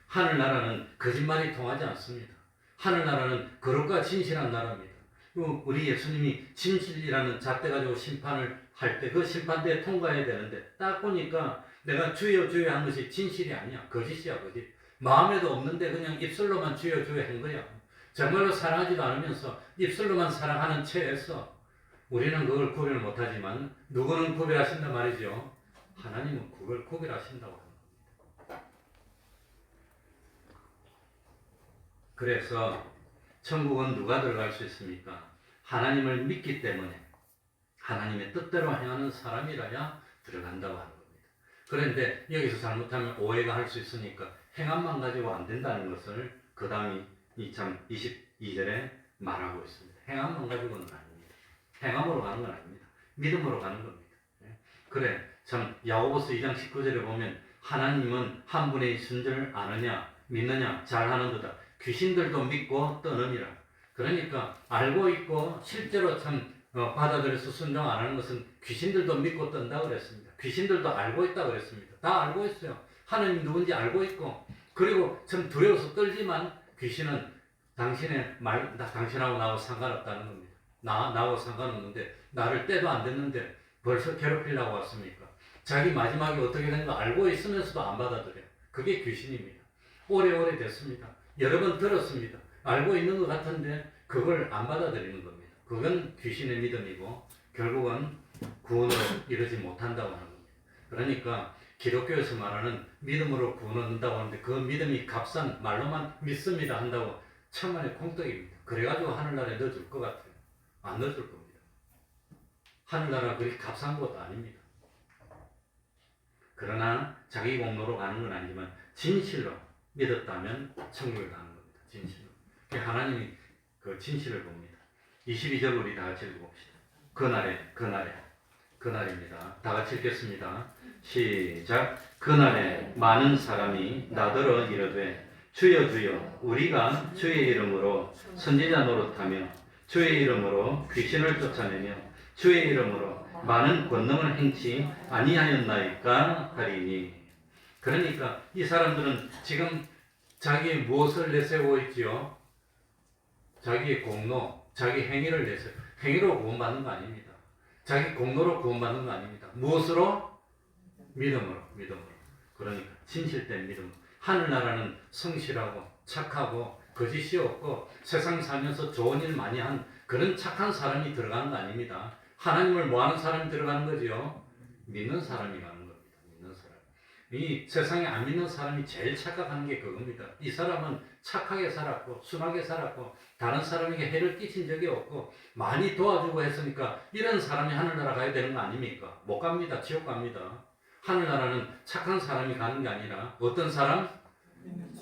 하늘나라는 거짓말이 통하지 않습니다. 하늘나라는 거룩과 진실한 나라입니다. 우리 예수님이 진실이라는 잣대 가지고 심판을 할 때 그 심판대에 통과해야 되는데 딱 보니까 내가 주여 주여 한 것이 진실이 아니야. 거짓이야 거짓. 마음에도 없는데 그냥 입술로만 주여 주여 한 거야. 정말로 사랑하지도 않으면서 입술로만 사랑하는 채에서 우리는 그걸 구별을 못하지만 누구는 구별하신단 말이죠. 하나님은 그걸 구별하신다고 하는 겁니다. 그래서 천국은 누가 들어갈 수 있습니까? 하나님을 믿기 때문에 하나님의 뜻대로 행하는 사람이라야 들어간다고 하는 겁니다. 그런데 여기서 잘못하면 오해가 할 수 있으니까 행함만 가지고 안 된다는 것을 그 다음이 22절에 말하고 있습니다. 행함만 가지고는 아닙니다. 행함으로 가는 건 아닙니다. 믿음으로 가는 겁니다. 그래 참 야고보서 2장 19절에 보면 하나님은 한 분의 있은 줄 아느냐 믿느냐 잘하는도다. 귀신들도 믿고 떠느니라. 그러니까 알고 있고 실제로 받아들여서 순종 안 하는 것은 귀신들도 믿고 뜬다 그랬습니다. 귀신들도 알고 있다 그랬습니다. 다 알고 있어요. 하나님 누군지 알고 있고 그리고 참 두려워서 떨지만 귀신은 당신하고 나하고 상관없다는 겁니다. 나하고 상관없는데 나를 때도 안 됐는데 벌써 괴롭히려고 왔습니까? 자기 마지막이 어떻게 된 거 알고 있으면서도 안 받아들여요. 그게 귀신입니다. 오래오래 됐습니다. 여러 번 들었습니다. 알고 있는 것 같은데 그걸 안 받아들이는 겁니다. 그건 귀신의 믿음이고 결국은 구원을 이루지 못한다고 하는 겁니다. 그러니까 기독교에서 말하는 믿음으로 구원 얻는다고 하는데 그 믿음이 값싼 말로만 믿습니다 한다고 천만의 콩떡입니다. 그래가지고 하늘나라에 넣어줄 것 같아요. 안 넣어줄 겁니다. 하늘나라 그리 값싼 것도 아닙니다. 그러나 자기 공로로 가는 건 아니지만 진실로 믿었다면 천국에 가는 겁니다. 진실로. 하나님이 그 진실을 봅니다. 22절 우리 다 같이 읽어봅시다. 그날입니다. 다 같이 읽겠습니다. 시작. 그날에 많은 사람이 나더러 이르되 주여 주여 우리가 주의 이름으로 선지자 노릇하며 주의 이름으로 귀신을 쫓아내며 주의 이름으로 많은 권능을 행치 아니하였나이까 하리니. 그러니까 이 사람들은 지금 자기 무엇을 내세우고 있지요? 자기의 공로, 자기 행위를 내세워. 행위로 구원받는 거 아닙니다. 자기 공로로 구원받는 거 아닙니다. 무엇으로? 믿음으로. 그러니까 진실된 믿음. 하늘나라는 성실하고 착하고 거짓이 없고 세상 살면서 좋은 일 많이 한 그런 착한 사람이 들어가는 거 아닙니다. 하나님을 뭐하는 사람이 들어가는 거죠? 믿는 사람이 가는 겁니다. 믿는 사람. 이 세상에 안 믿는 사람이 제일 착각하는 게 그겁니다. 이 사람은 착하게 살았고 순하게 살았고 다른 사람에게 해를 끼친 적이 없고 많이 도와주고 했으니까 이런 사람이 하늘나라 가야 되는 거 아닙니까? 못 갑니다. 지옥 갑니다. 하늘나라는 착한 사람이 가는 게 아니라 어떤 사람?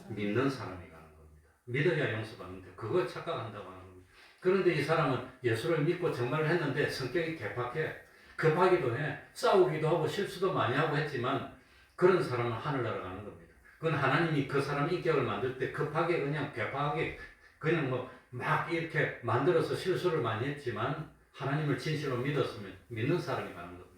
믿는 사람이 가는 겁니다. 믿어야 용서받는데 그걸 착각한다고 하는 겁니다. 그런데 이 사람은 예수를 믿고 정말 했는데 성격이 개팍해. 급하기도 해. 싸우기도 하고 실수도 많이 하고 했지만 그런 사람은 하늘나라 가는 겁니다. 그건 하나님이 그 사람 인격을 만들 때 급하게 그냥 괴팍하게 그냥 막 이렇게 만들어서 실수를 많이 했지만 하나님을 진실로 믿었으면 믿는 사람이 가는 겁니다.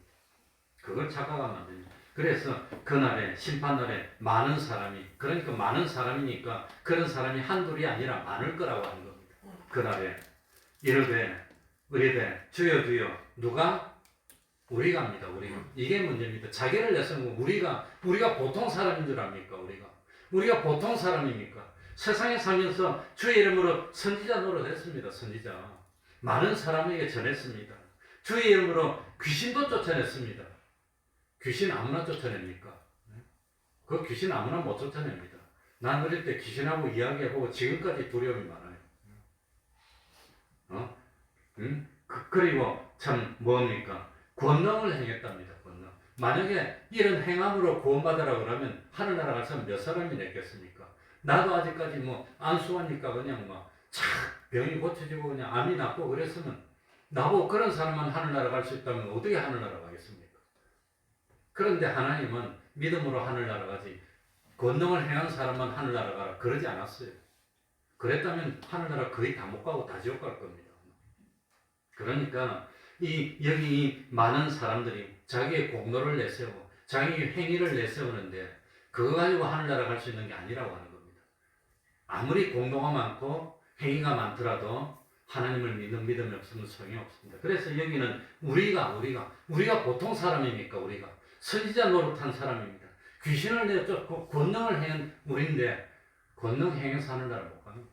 그걸 착각하면 안 됩니다. 그래서 그날에 심판날에 많은 사람이 그러니까 많은 사람이니까 그런 사람이 한둘이 아니라 많을 거라고 하는 겁니다. 그날에 이르되 의뢰되 주여 주여 누가? 우리가 합니다. 우리가. 이게 문제입니다. 자기를 내세우는 거 우리가 보통 사람인 줄 압니까? 우리가 보통 사람입니까? 세상에 살면서 주의 이름으로 선지자 노릇했습니다. 선지자. 많은 사람에게 전했습니다. 주의 이름으로 귀신도 쫓아냈습니다. 귀신 아무나 쫓아냅니까? 그 귀신 아무나 못 쫓아냅니다. 난 어릴 때 귀신하고 이야기해보고 지금까지 두려움이 많아요. 그리고 참 뭡니까? 권능을 행했답니다. 권능. 만약에 이런 행함으로 구원받으라 그러면 하늘나라 갈 사람 몇 사람이 냈겠습니까? 나도 아직까지 안수하니까 그냥 병이 고쳐지고 그냥 암이 낫고 그랬으면 나보고 그런 사람만 하늘나라 갈 수 있다면 어떻게 하늘나라 가겠습니까? 그런데 하나님은 믿음으로 하늘나라 가지 권능을 행한 사람만 하늘나라 가라 그러지 않았어요. 그랬다면 하늘나라 거의 다 못 가고 다 지옥 갈 겁니다. 그러니까 여기 많은 사람들이 자기의 공로를 내세우고 자기의 행위를 내세우는데 그거 가지고 하늘나라 갈 수 있는 게 아니라고 하는 겁니다. 아무리 공로가 많고 행위가 많더라도 하나님을 믿는 믿음이 없으면 소용이 없습니다. 그래서 여기는 우리가 보통 사람입니까? 우리가 선지자 노릇한 사람입니다. 귀신을 내쫓고 권능을 행한 우리인데 권능 행해서 하늘나라 못 갑니다.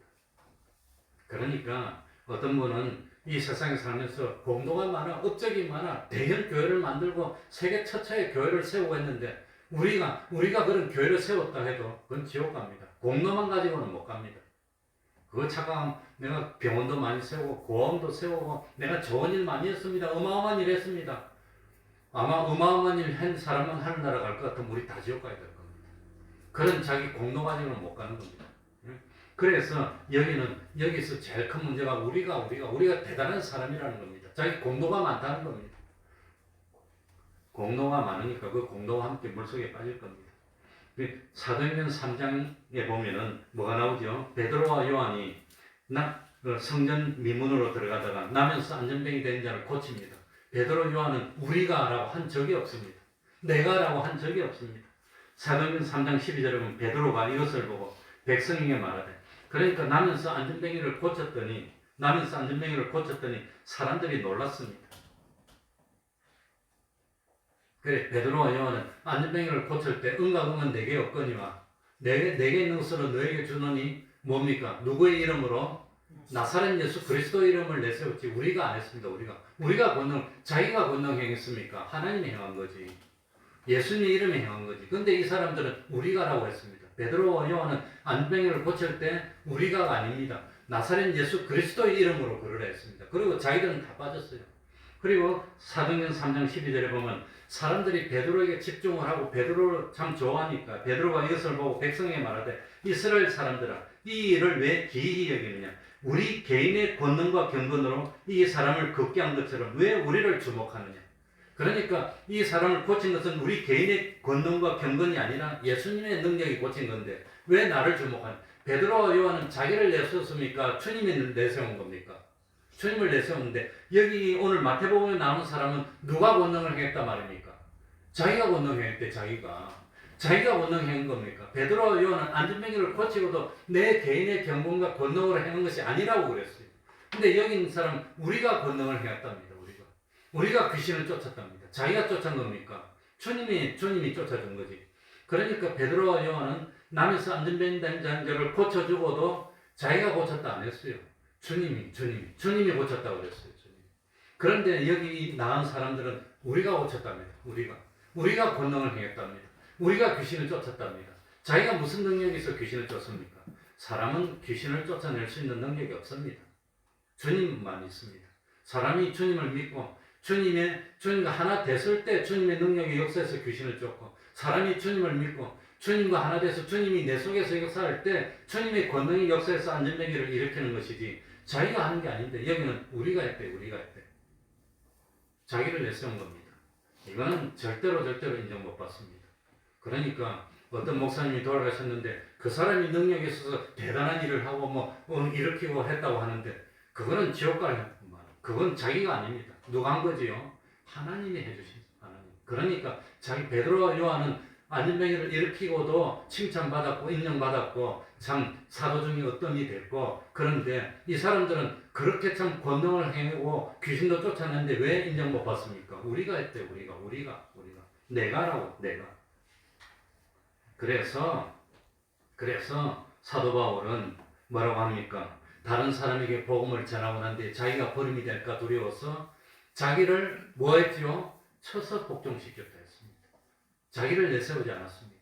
그러니까 어떤 분은 이 세상에 살면서 공로가 많아, 업적이 많아, 대형 교회를 만들고 세계 최초의 교회를 세우고 했는데 우리가 그런 교회를 세웠다 해도 그건 지옥 갑니다. 공로만 가지고는 못 갑니다. 그거 착각하면 내가 병원도 많이 세우고 고아원도 세우고 내가 좋은 일 많이 했습니다. 어마어마한 일 했습니다. 아마 어마어마한 일 한 사람은 하늘나라 갈 것 같으면 우리 다 지옥 가야 될 겁니다. 그런 자기 공로 가지고는 못 가는 겁니다. 그래서 여기서 제일 큰 문제가 우리가 대단한 사람이라는 겁니다. 자기 공로가 많다는 겁니다. 공로가 많으니까 그 공로와 함께 물속에 빠질 겁니다. 사도행전 3장에 보면은 뭐가 나오죠? 베드로와 요한이 성전 미문으로 들어가다가 나면서 안전병이 된 자를 고칩니다. 베드로 요한은 우리가라고 한 적이 없습니다. 내가라고 한 적이 없습니다. 사도행전 3장 12절에 보면 베드로가 이것을 보고 백성에게 말하되 그러니까 나면서 안전병이를 고쳤더니 사람들이 놀랐습니다. 그래 베드로와 요한은 안전병이를 고칠 때 은과 금은 내게 없거니와 내게 있는 것으로 너에게 주노니 뭡니까? 누구의 이름으로? 나사렛 예수 그리스도 이름을 내세웠지 우리가 안 했습니다. 우리가 권능 자기가 권능 행했습니까? 하나님이 행한 거지. 예수님 이름에 행한 거지. 근데 이 사람들은 우리가라고 했습니다. 베드로와 요한은 안병이를 고칠 때 우리가가 아닙니다. 나사렛 예수 그리스도의 이름으로 그러라 했습니다. 그리고 자기들은 다 빠졌어요. 그리고 사도행전 3장 12절에 보면 사람들이 베드로에게 집중을 하고 베드로를 참 좋아하니까 베드로가 이것을 보고 백성에게 말하되 이스라엘 사람들아 이 일을 왜 기이히 여기느냐 우리 개인의 권능과 경건으로 이 사람을 걷게 한 것처럼 왜 우리를 주목하느냐. 그러니까 이 사람을 고친 것은 우리 개인의 권능과 경건이 아니라 예수님의 능력이 고친 건데 왜 나를 주목하냐. 베드로와 요한은 자기를 내세웠습니까? 주님이 내세운 겁니까? 주님을 내세웠는데 여기 오늘 마태복음에 나오는 사람은 누가 권능을 행했단 말입니까? 자기가 권능했대. 자기가 권능한 겁니까? 베드로와 요한은 안전병기를 고치고도 내 개인의 경건과 권능으로 행한 것이 아니라고 그랬어요. 근데 여기 있는 사람은 우리가 권능을 행했답니다. 우리가 귀신을 쫓았답니다. 자기가 쫓은 겁니까? 주님이 쫓아준 거지. 그러니까 베드로와 요한은 남에서 안전병 된 자를 고쳐주고도 자기가 고쳤다 안 했어요. 주님이 고쳤다고 그랬어요. 그런데 여기 나온 사람들은 우리가 고쳤답니다. 우리가 권능을 행했답니다. 우리가 귀신을 쫓았답니다. 자기가 무슨 능력이 있어 귀신을 쫓습니까? 사람은 귀신을 쫓아낼 수 있는 능력이 없습니다. 주님만 있습니다. 사람이 주님을 믿고 주님과 하나 됐을 때 주님의 능력이 역사해서 귀신을 쫓고 사람이 주님을 믿고 주님과 하나 돼서 주님이 내 속에서 역사할 때 주님의 권능이 역사해서 안전병기를 일으키는 것이지 자기가 하는 게 아닌데 여기는 우리가 했대. 자기를 내세운 겁니다. 이거는 절대로 인정 못 받습니다. 그러니까 어떤 목사님이 돌아가셨는데 그 사람이 능력이 있어서 대단한 일을 하고 일으키고 했다고 하는데 그거는 지옥 갈 그건 자기가 아닙니다. 누가 한 거지요? 하나님이 해주신 하나님. 그러니까 자기 베드로와 요한은 안전병기를 일으키고도 칭찬받았고 인정받았고 참 사도 중에 어떤이 됐고 그런데 이 사람들은 그렇게 참 권능을 행하고 귀신도 쫓아냈는데 왜 인정 못 받습니까? 우리가 했대. 우리가 내가 그래서 사도 바울은 뭐라고 합니까? 다른 사람에게 복음을 전하고 난 뒤에 자기가 버림이 될까 두려워서 자기를 뭐 했지요? 쳐서 복종시켰다 했습니다. 자기를 내세우지 않았습니다.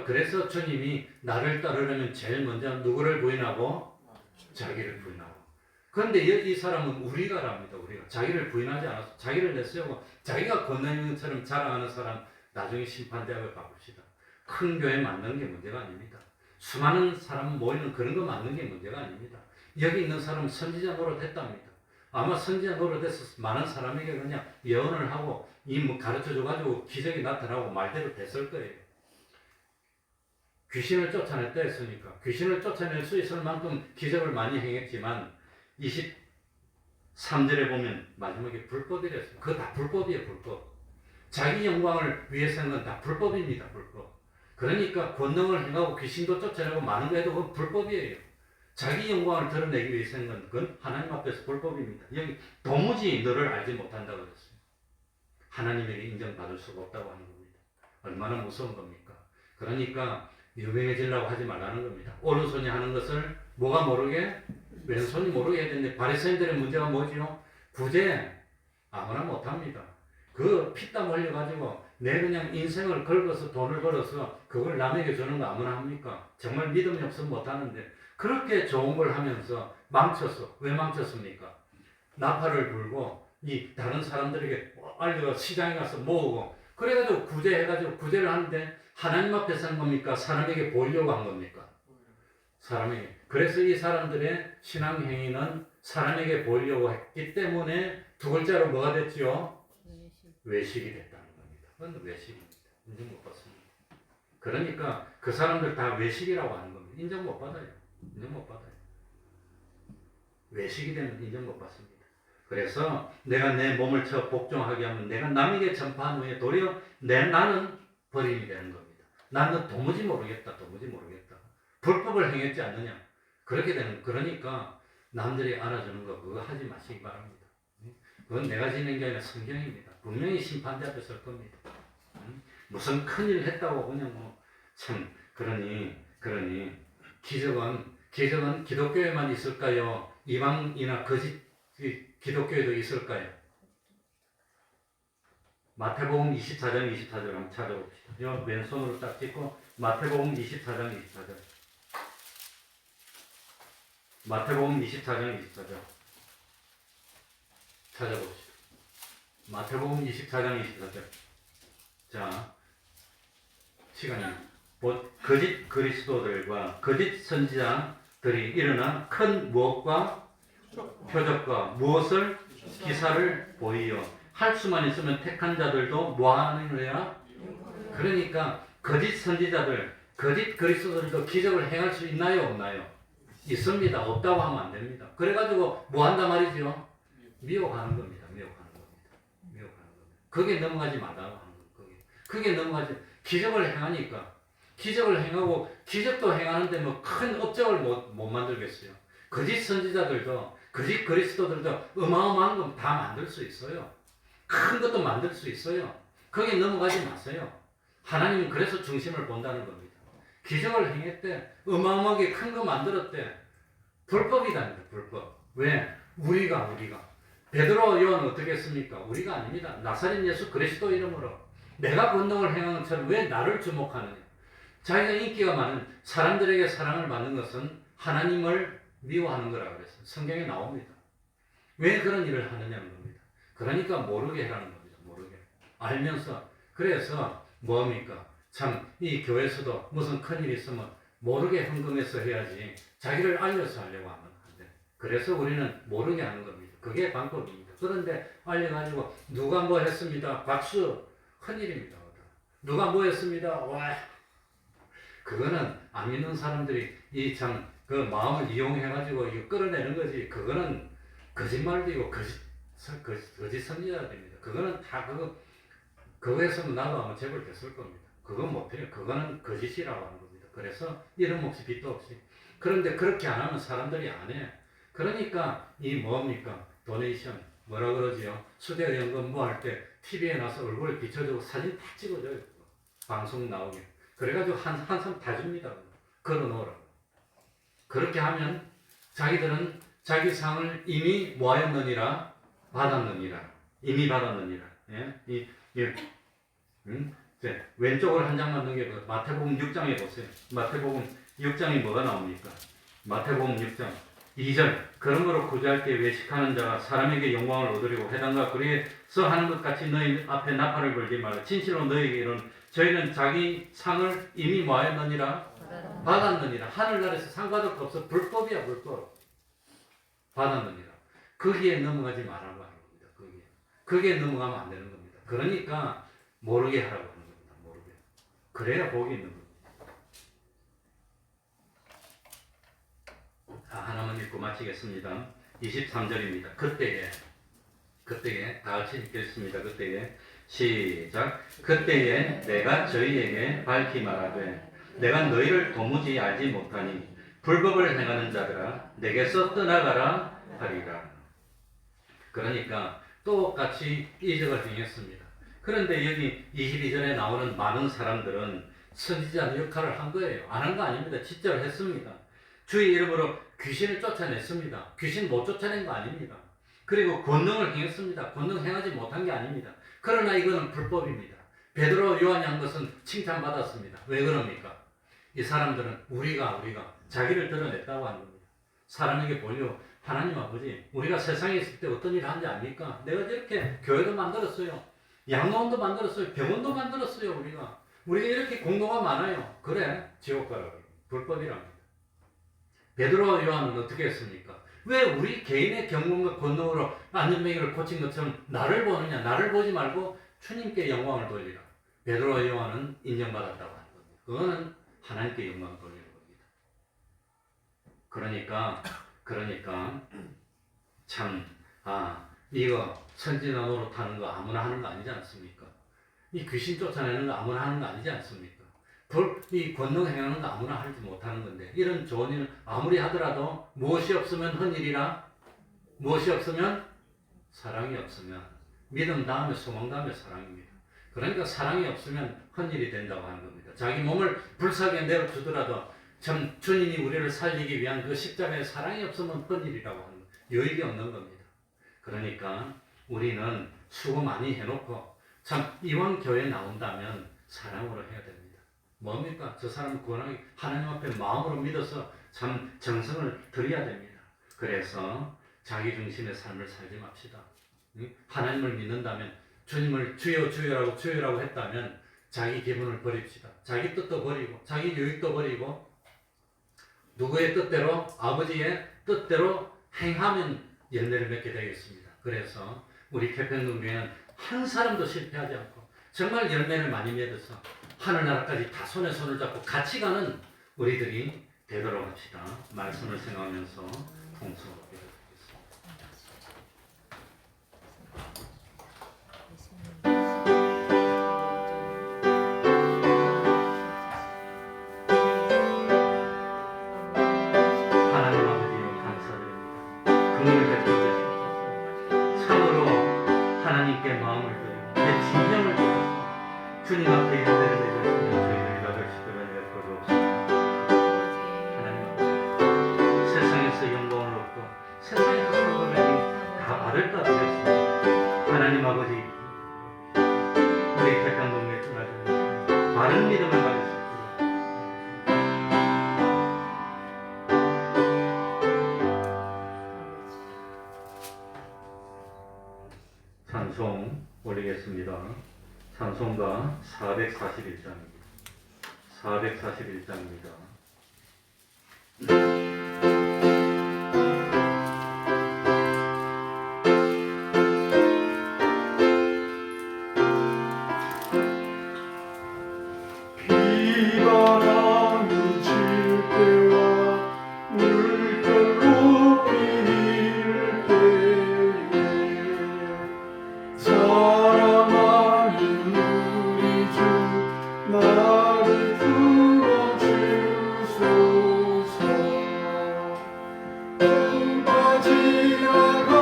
그래서 주님이 나를 따르려면 제일 먼저 누구를 부인하고? 자기를 부인하고. 그런데 이 사람은 우리가랍니다. 자기를 부인하지 않았어. 자기를 내세우고 자기가 권능인 것처럼 자랑하는 사람 나중에 심판대학을 바꿉시다. 큰 교회 만드는 게 문제가 아닙니다. 수많은 사람 모이는 그런 거 만드는 게 문제가 아닙니다. 여기 있는 사람은 선지자 노릇했답니다. 아마 선지자 노릇해서 많은 사람에게 그냥 예언을 하고 가르쳐줘가지고 기적이 나타나고 말대로 됐을 거예요. 귀신을 쫓아냈다 했으니까 귀신을 쫓아낼 수 있을 만큼 기적을 많이 행했지만 23절에 보면 마지막에 불법이랬어요. 그거 다 불법이에요. 불법. 자기 영광을 위해서 하는 건 다 불법입니다. 불법. 그러니까 권능을 행하고 귀신도 쫓아내고 많은 거 해도 그건 불법이에요. 자기 영광을 드러내기 위해서 하는 건 그건 하나님 앞에서 불법입니다. 여기 도무지 너를 알지 못한다고 그랬어요. 하나님에게 인정받을 수가 없다고 하는 겁니다. 얼마나 무서운 겁니까? 그러니까 유명해지려고 하지 말라는 겁니다. 오른손이 하는 것을 뭐가 모르게? 왼손이 모르게 해야 되는데 바리새인들의 문제가 뭐지요? 구제 아무나 못합니다. 그 피땀 흘려가지고 내 그냥 인생을 긁어서 돈을 벌어서 그걸 남에게 주는 거 아무나 합니까? 정말 믿음이 없으면 못하는데 그렇게 좋은 걸 하면서 망쳤어. 왜 망쳤습니까? 나팔을 불고 이 다른 사람들에게 알려 시장에 가서 모으고 그래가지고 구제해가지고 구제를 하는데 하나님 앞에서 한 겁니까? 사람에게 보이려고 한 겁니까? 사람에게. 그래서 이 사람들의 신앙 행위는 사람에게 보이려고 했기 때문에 두 글자로 뭐가 됐지요? 외식이 됐다는 겁니다. 그건 외식입니다. 인정 못 받습니다. 그러니까 그 사람들 다 외식이라고 하는 겁니다. 인정 못 받아요. 외식이 되면 인정 못 받습니다. 그래서 내가 내 몸을 쳐 복종하게 하면 내가 남에게 전파한 후에 도리어 나는 버림이 되는 겁니다. 나는 도무지 모르겠다. 불법을 행했지 않느냐. 그렇게 되는, 그러니까 남들이 알아주는 거 그거 하지 마시기 바랍니다. 그건 내가 지는 게 아니라 성경입니다. 분명히 심판대 앞에 설 겁니다. 무슨 큰일 했다고 그냥 참 그러니 기적은 기독교에만 있을까요? 이방이나 거짓 기독교에도 있을까요? 마태복음 24장 24절 한번 찾아봅시다. 이 왼손으로 딱 찍고 마태복음 24장 24절. 마태복음 24장 24절 찾아봅시다. 마태복음 24장 24절. 자, 시간이 거짓 그리스도들과 거짓 선지자들이 일어나 큰 무엇과 표적과 무엇을 기사를 보이어 할 수만 있으면 택한 자들도 뭐하는 거야? 그러니까 거짓 선지자들, 거짓 그리스도들도 기적을 행할 수 있나요? 없나요? 있습니다. 없다고 하면 안 됩니다. 그래가지고 뭐 한단 말이죠? 미혹하는 겁니다. 그게 넘어가지 말라고 하는 거예요. 그게 넘어가지. 기적을 행하니까 기적을 행하고 기적도 행하는데 뭐 큰 업적을 못 만들겠어요. 거짓 선지자들도 거짓 그리스도들도 어마어마한 건 다 만들 수 있어요. 큰 것도 만들 수 있어요. 거기에 넘어가지 마세요. 하나님은 그래서 중심을 본다는 겁니다. 기적을 행했대. 어마어마하게 큰 거 만들었대. 불법이다니다. 불법. 왜? 우리가 베드로 요한은 어떻게 했습니까? 우리가 아닙니다. 나사렛 예수 그리스도 이름으로 내가 권능을 행한 것처럼 왜 나를 주목하느냐? 자기가 인기가 많은 사람들에게 사랑을 받는 것은 하나님을 미워하는 거라고 그랬어요. 성경에 나옵니다. 왜 그런 일을 하느냐는 겁니다. 그러니까 모르게 하라는 겁니다. 모르게. 알면서. 그래서 뭡니까? 참 이 교회에서도 무슨 큰일이 있으면 모르게 흥금해서 해야지 자기를 알려서 하려고 하면 안 돼. 그래서 우리는 모르게 하는 겁니다. 그게 방법입니다. 그런데 알려가지고 누가 뭐 했습니다. 박수. 큰일입니다. 누가 뭐 했습니다. 와. 그거는 안 믿는 사람들이 이 참 그 마음을 이용해가지고 이거 끌어내는 거지. 그거는 거짓말이고 거짓 선지자들입니다. 그거는 다 그거 했으면 나도 아마 재벌 됐을 겁니다. 그건 못해요. 그거는 거짓이라고 하는 겁니다. 그래서 이름 없이 빚도 없이. 그런데 그렇게 안 하면 사람들이 안 해. 그러니까 이 뭡니까? 도네이션 뭐라 그러지요? 수대연금 뭐 할 때 TV에 나서 얼굴 비춰주고 사진 다 찍어줘요. 방송 나오게. 그래가지고 한참 다 줍니다. 걸어놓으라고. 그렇게 하면 자기들은 자기 상을 이미 뭐하였느니라? 받았느니라. 이미 받았느니라. 예? 왼쪽으로 한 장만 넘겨 마태복음 6장에 보세요. 마태복음 6장에 뭐가 나옵니까? 마태복음 6장 2절. 그러므로 구제할 때 외식하는 자가 사람에게 영광을 얻으려고 해당과 그리에서 하는 것 같이 너희 앞에 나팔을 불지 말라. 진실로 너희에게 이르노니 저희는 자기 상을 이미 뭐하였느니라? 받았느니라. 하늘나라에서 상 받을 거 없어. 불법이야, 불법. 받았느니라. 거기에 넘어가지 말라고 하는 겁니다. 거기에 넘어가면 안 되는 겁니다. 그러니까 모르게 하라고 하는 겁니다. 모르게. 그래야 복이 있는 겁니다. 하나만 읽고 마치겠습니다. 23절입니다. 그때에 다 같이 읽겠습니다. 그때에 시작. 그때에 내가 저희에게 밝히 말하되 내가 너희를 도무지 알지 못하니 불법을 행하는 자들아 내게서 떠나가라 하리라. 그러니까 똑같이 이적을 행했습니다. 그런데 여기 22절에 나오는 많은 사람들은 선지자 역할을 한 거예요. 안 한 거 아닙니다. 진짜로 했습니다. 주의 이름으로 귀신을 쫓아냈습니다. 귀신 못 쫓아낸 거 아닙니다. 그리고 권능을 행했습니다. 권능 행하지 못한 게 아닙니다. 그러나 이거는 불법입니다. 베드로 요한이 한 것은 칭찬받았습니다. 왜 그럽니까? 이 사람들은 우리가 자기를 드러냈다고 하는 겁니다. 사람에게 보여 하나님 아버지 우리가 세상에 있을 때 어떤 일을 하는지 압니까? 내가 저렇게 교회도 만들었어요. 양로원도 만들었어요. 병원도 만들었어요. 우리가 이렇게 공로가 많아요. 그래 지옥 가라고. 불법이랍니다. 베드로 요한은 어떻게 했습니까? 왜 우리 개인의 경륜과 권능으로 안전뱅이를 고친 것처럼 나를 보느냐? 나를 보지 말고 주님께 영광을 돌리라. 베드로 요한은 인정받았다고 하는 겁니다. 그거는 하나님께 영광을 돌리는 겁니다. 그러니까 참 이거 선지자 노릇하는 거 아무나 하는 거 아니지 않습니까? 이 귀신 쫓아내는 거 아무나 하는 거 아니지 않습니까? 이 권능 행하는 거 아무나 하지 못하는 건데 이런 좋은 일을 아무리 하더라도 무엇이 없으면 헛일이라 무엇이 없으면 사랑이 없으면 믿음 다음에 소망 다음에 사랑입니다. 그러니까 사랑이 없으면 헛일이 된다고 하는 겁니다. 자기 몸을 불쌍하게 내어주더라도 참 주님이 우리를 살리기 위한 그 십자가에 사랑이 없으면 헛일이라고 하는 겁니다. 유익이 없는 겁니다. 그러니까 우리는 수고 많이 해놓고 참 이왕 교회 나온다면 사랑으로 해야 됩니다. 뭡니까? 저 사람 구원하기 하나님 앞에 마음으로 믿어서 참 정성을 들여야 됩니다. 그래서 자기 중심의 삶을 살지 맙시다. 하나님을 믿는다면 주님을 주여 주여라고 주여라고 했다면 자기 기분을 버립시다. 자기 뜻도 버리고 자기 유익도 버리고 누구의 뜻대로 아버지의 뜻대로 행하면 열매를 맺게 되겠습니다. 그래서 우리 태평동교회는 한 사람도 실패하지 않고 정말 열매를 많이 맺어서 하늘나라까지 다 손에 손을 잡고 같이 가는 우리들이 되도록 합시다. 말씀을 생각하면서 통성으로 기도드리겠습니다. 하나님 아버지여 감사드립니다. 긍휼을 베풀어 주시옵소서. 참으로 하나님께 마음을 드리고 내 진정을 드려서 주님 앞에 열매를 맺으시면 저희들이 받을 시도를 베풀어주옵소서. 하나님 아버지 세상에서 영광을 얻고 세상에서 성공을 다 받을까 두렵습니다. 하나님 아버지 우리 태평동에 떠나서 바른 믿음을 가질 수 있도록 찬송 올리겠습니다. 찬송가 441장입니다. 441장입니다. 비바람이 칠 때와 물결로 비일 때에 사랑하는 우리 주 나를 풀어주소서. 끝까지 나가도록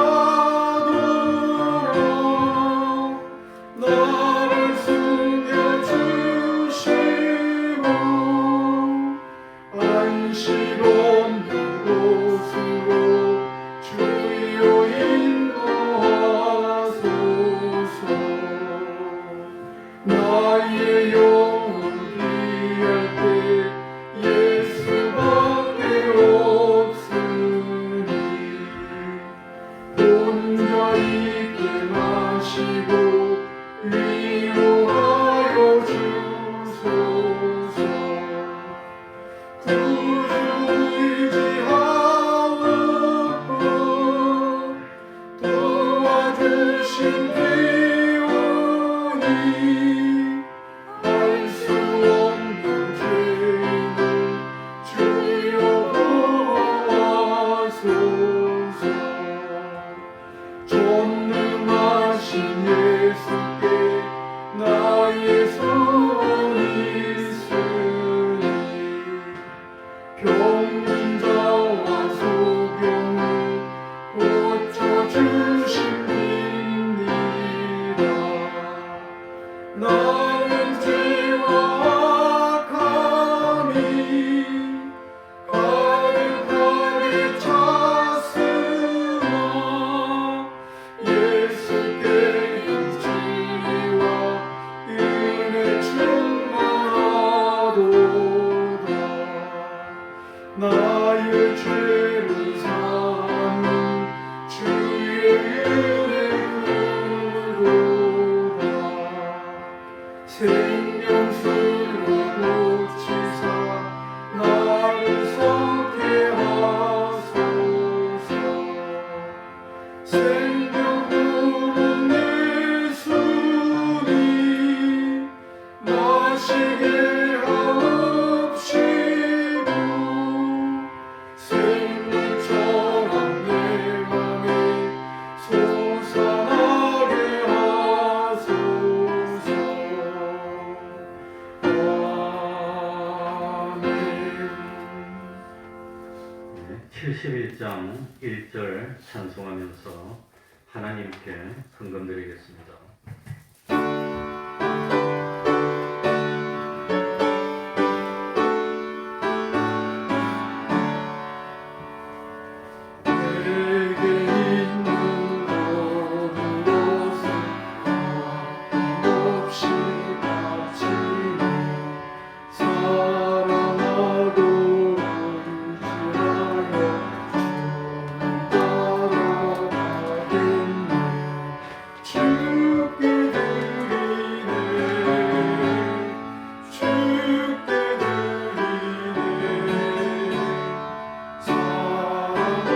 나를 숨겨주시고 안식 없는 곳으로 주여 인도하소서. 나의 영혼 피할 때 예수밖에 없으니 혼자 있게 마시고 위로하여 주소서. 구주 의지하옵고 도와주신 기운이 알 수 없는 죄인을 주여 구하소서. 전능하신 예수께 나의 소원이 있으니 병자와 소경을 고쳐주십니다. 나는 죄와 악함이 가득하게 찼으나 예수께 진리와 은혜 충만하도다. 나의 죄를 사하는 주의 은혜 크도다. 생명수로 고치사 나를 성케 하소서. 생명 부른 예수님 마시게 하옵시고 생물처럼 내 맘에 솟아나게 하소서. 아멘. 71장 1절 찬송하면서 하나님께 헌금드리겠습니다. 내게 있는 모든 것은 아낌없이 바치니 사랑하도록 유지하여 주님 따라가겠네. 주께 드리네 주께 드리네 사랑하는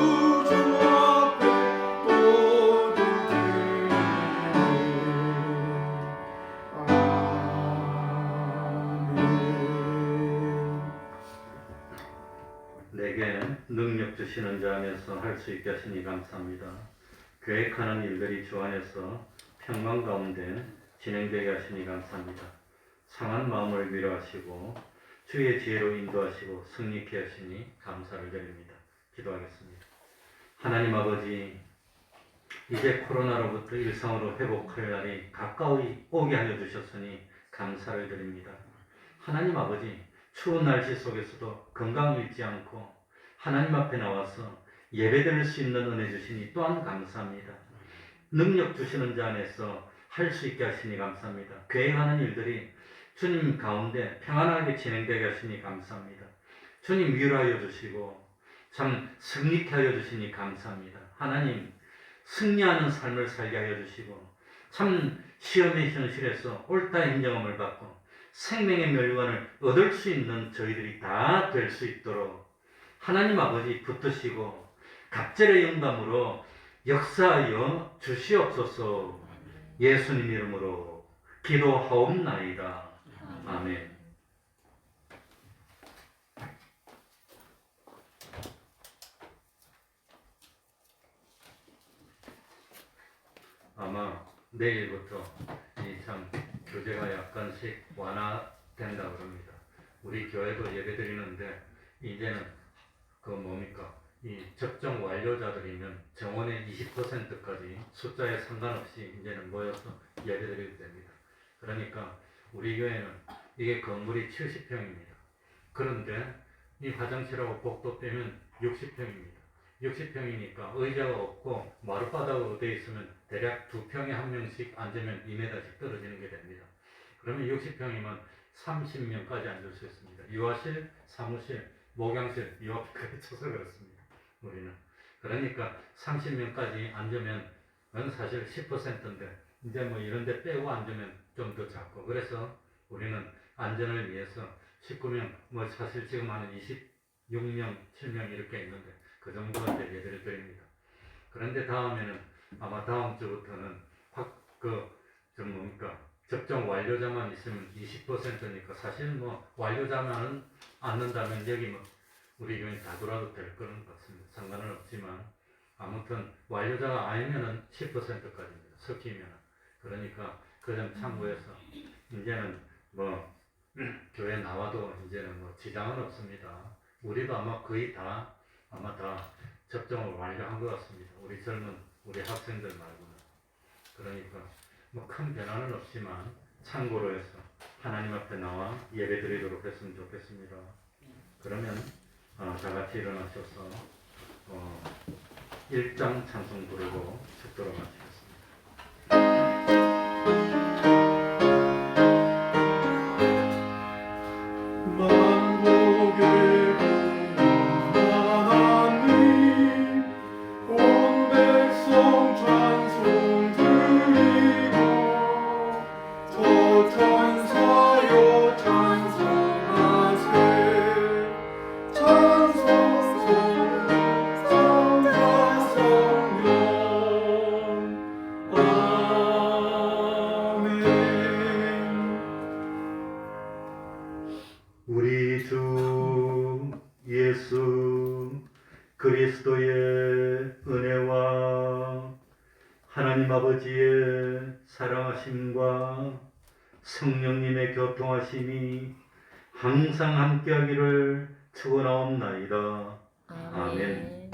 구주 앞에 모든 드리네. 아멘. 내게 능력 주시는 자 안에서 할 수 있게 하시니 감사합니다. 계획하는 일들이 주 안에서 평강 가운데 진행되게 하시니 감사합니다. 상한 마음을 위로하시고 주의 지혜로 인도하시고 승리케 하시니 감사를 드립니다. 기도하겠습니다. 하나님 아버지, 이제 코로나로부터 일상으로 회복할 날이 가까이 오게 하여 주셨으니 감사를 드립니다. 하나님 아버지, 추운 날씨 속에서도 건강 잃지 않고 하나님 앞에 나와서 예배드릴 수 있는 은혜 주시니 또한 감사합니다. 능력 주시는 자 안에서 할 수 있게 하시니 감사합니다. 계획하는 일들이 주님 가운데 평안하게 진행되게 하시니 감사합니다. 주님 위로하여 주시고 참 승리케 하여 주시니 감사합니다. 하나님, 승리하는 삶을 살게 하여 주시고 참 시험의 현실에서 옳다 인정함을 받고 생명의 멸관을 얻을 수 있는 저희들이 다 될 수 있도록 하나님 아버지 붙드시고 갑절의 영감으로 역사하여 주시옵소서. 예수님 이름으로 기도하옵나이다. 아멘. 아마 내일부터 이 참 교제가 약간씩 완화된다 그럽니다. 우리 교회도 예배 드리는데 이제는 그 뭡니까? 이 접종 완료자들이면 정원의 20%까지 숫자에 상관없이 이제는 모여서 예배 드리게 됩니다. 그러니까 우리 교회는 이게 건물이 70평입니다. 그런데 이 화장실하고 복도 빼면 60평입니다. 60평이니까 의자가 없고 마룻바닥으로 되어 있으면 대략 2평에 한 명씩 앉으면 2m씩 떨어지는 게 됩니다. 그러면 60평이면 30명까지 앉을 수 있습니다. 유아실, 사무실, 목양실 이 앞까지 쳐서 그렇습니다. 우리는. 그러니까 30명까지 앉으면 사실 10%인데 이제 뭐 이런 데 빼고 앉으면 좀 더 작고, 그래서 우리는 안전을 위해서 19명, 뭐 사실 지금 한 26명, 7명 이렇게 있는데 그 정도한테 예배를 드립니다. 그런데 다음에는 아마 다음 주부터는 좀 뭡니까? 접종 완료자만 있으면 20%니까 사실 뭐 완료자만은 않는다면 여기 뭐 우리 교회 다 돌아도 될 거는 같습니다. 상관은 없지만 아무튼 완료자가 아니면은 10%까지입니다. 섞이면. 그러니까 그 점 참고해서 이제는 뭐 교회 나와도 이제는 뭐 지장은 없습니다. 우리도 아마 거의 다 접종을 완료한 것 같습니다. 우리 학생들 말고는. 그러니까 뭐 큰 변화는 없지만 참고로 해서 하나님 앞에 나와 예배 드리도록 했으면 좋겠습니다. 그러면 다 같이 일어나셔서 1장 찬송 부르고 축도로 마치겠습니다. 만복의 하나님 온 백성 찬송 드리고 더 찬사여 찬송하세 찬송 성령 아멘. 우리 주 예수 그리스도의 은혜와 하나님 아버지의 사랑하심과 성령님의 교통하심이 항상 함께하기를 축원하옵나이다. 아멘.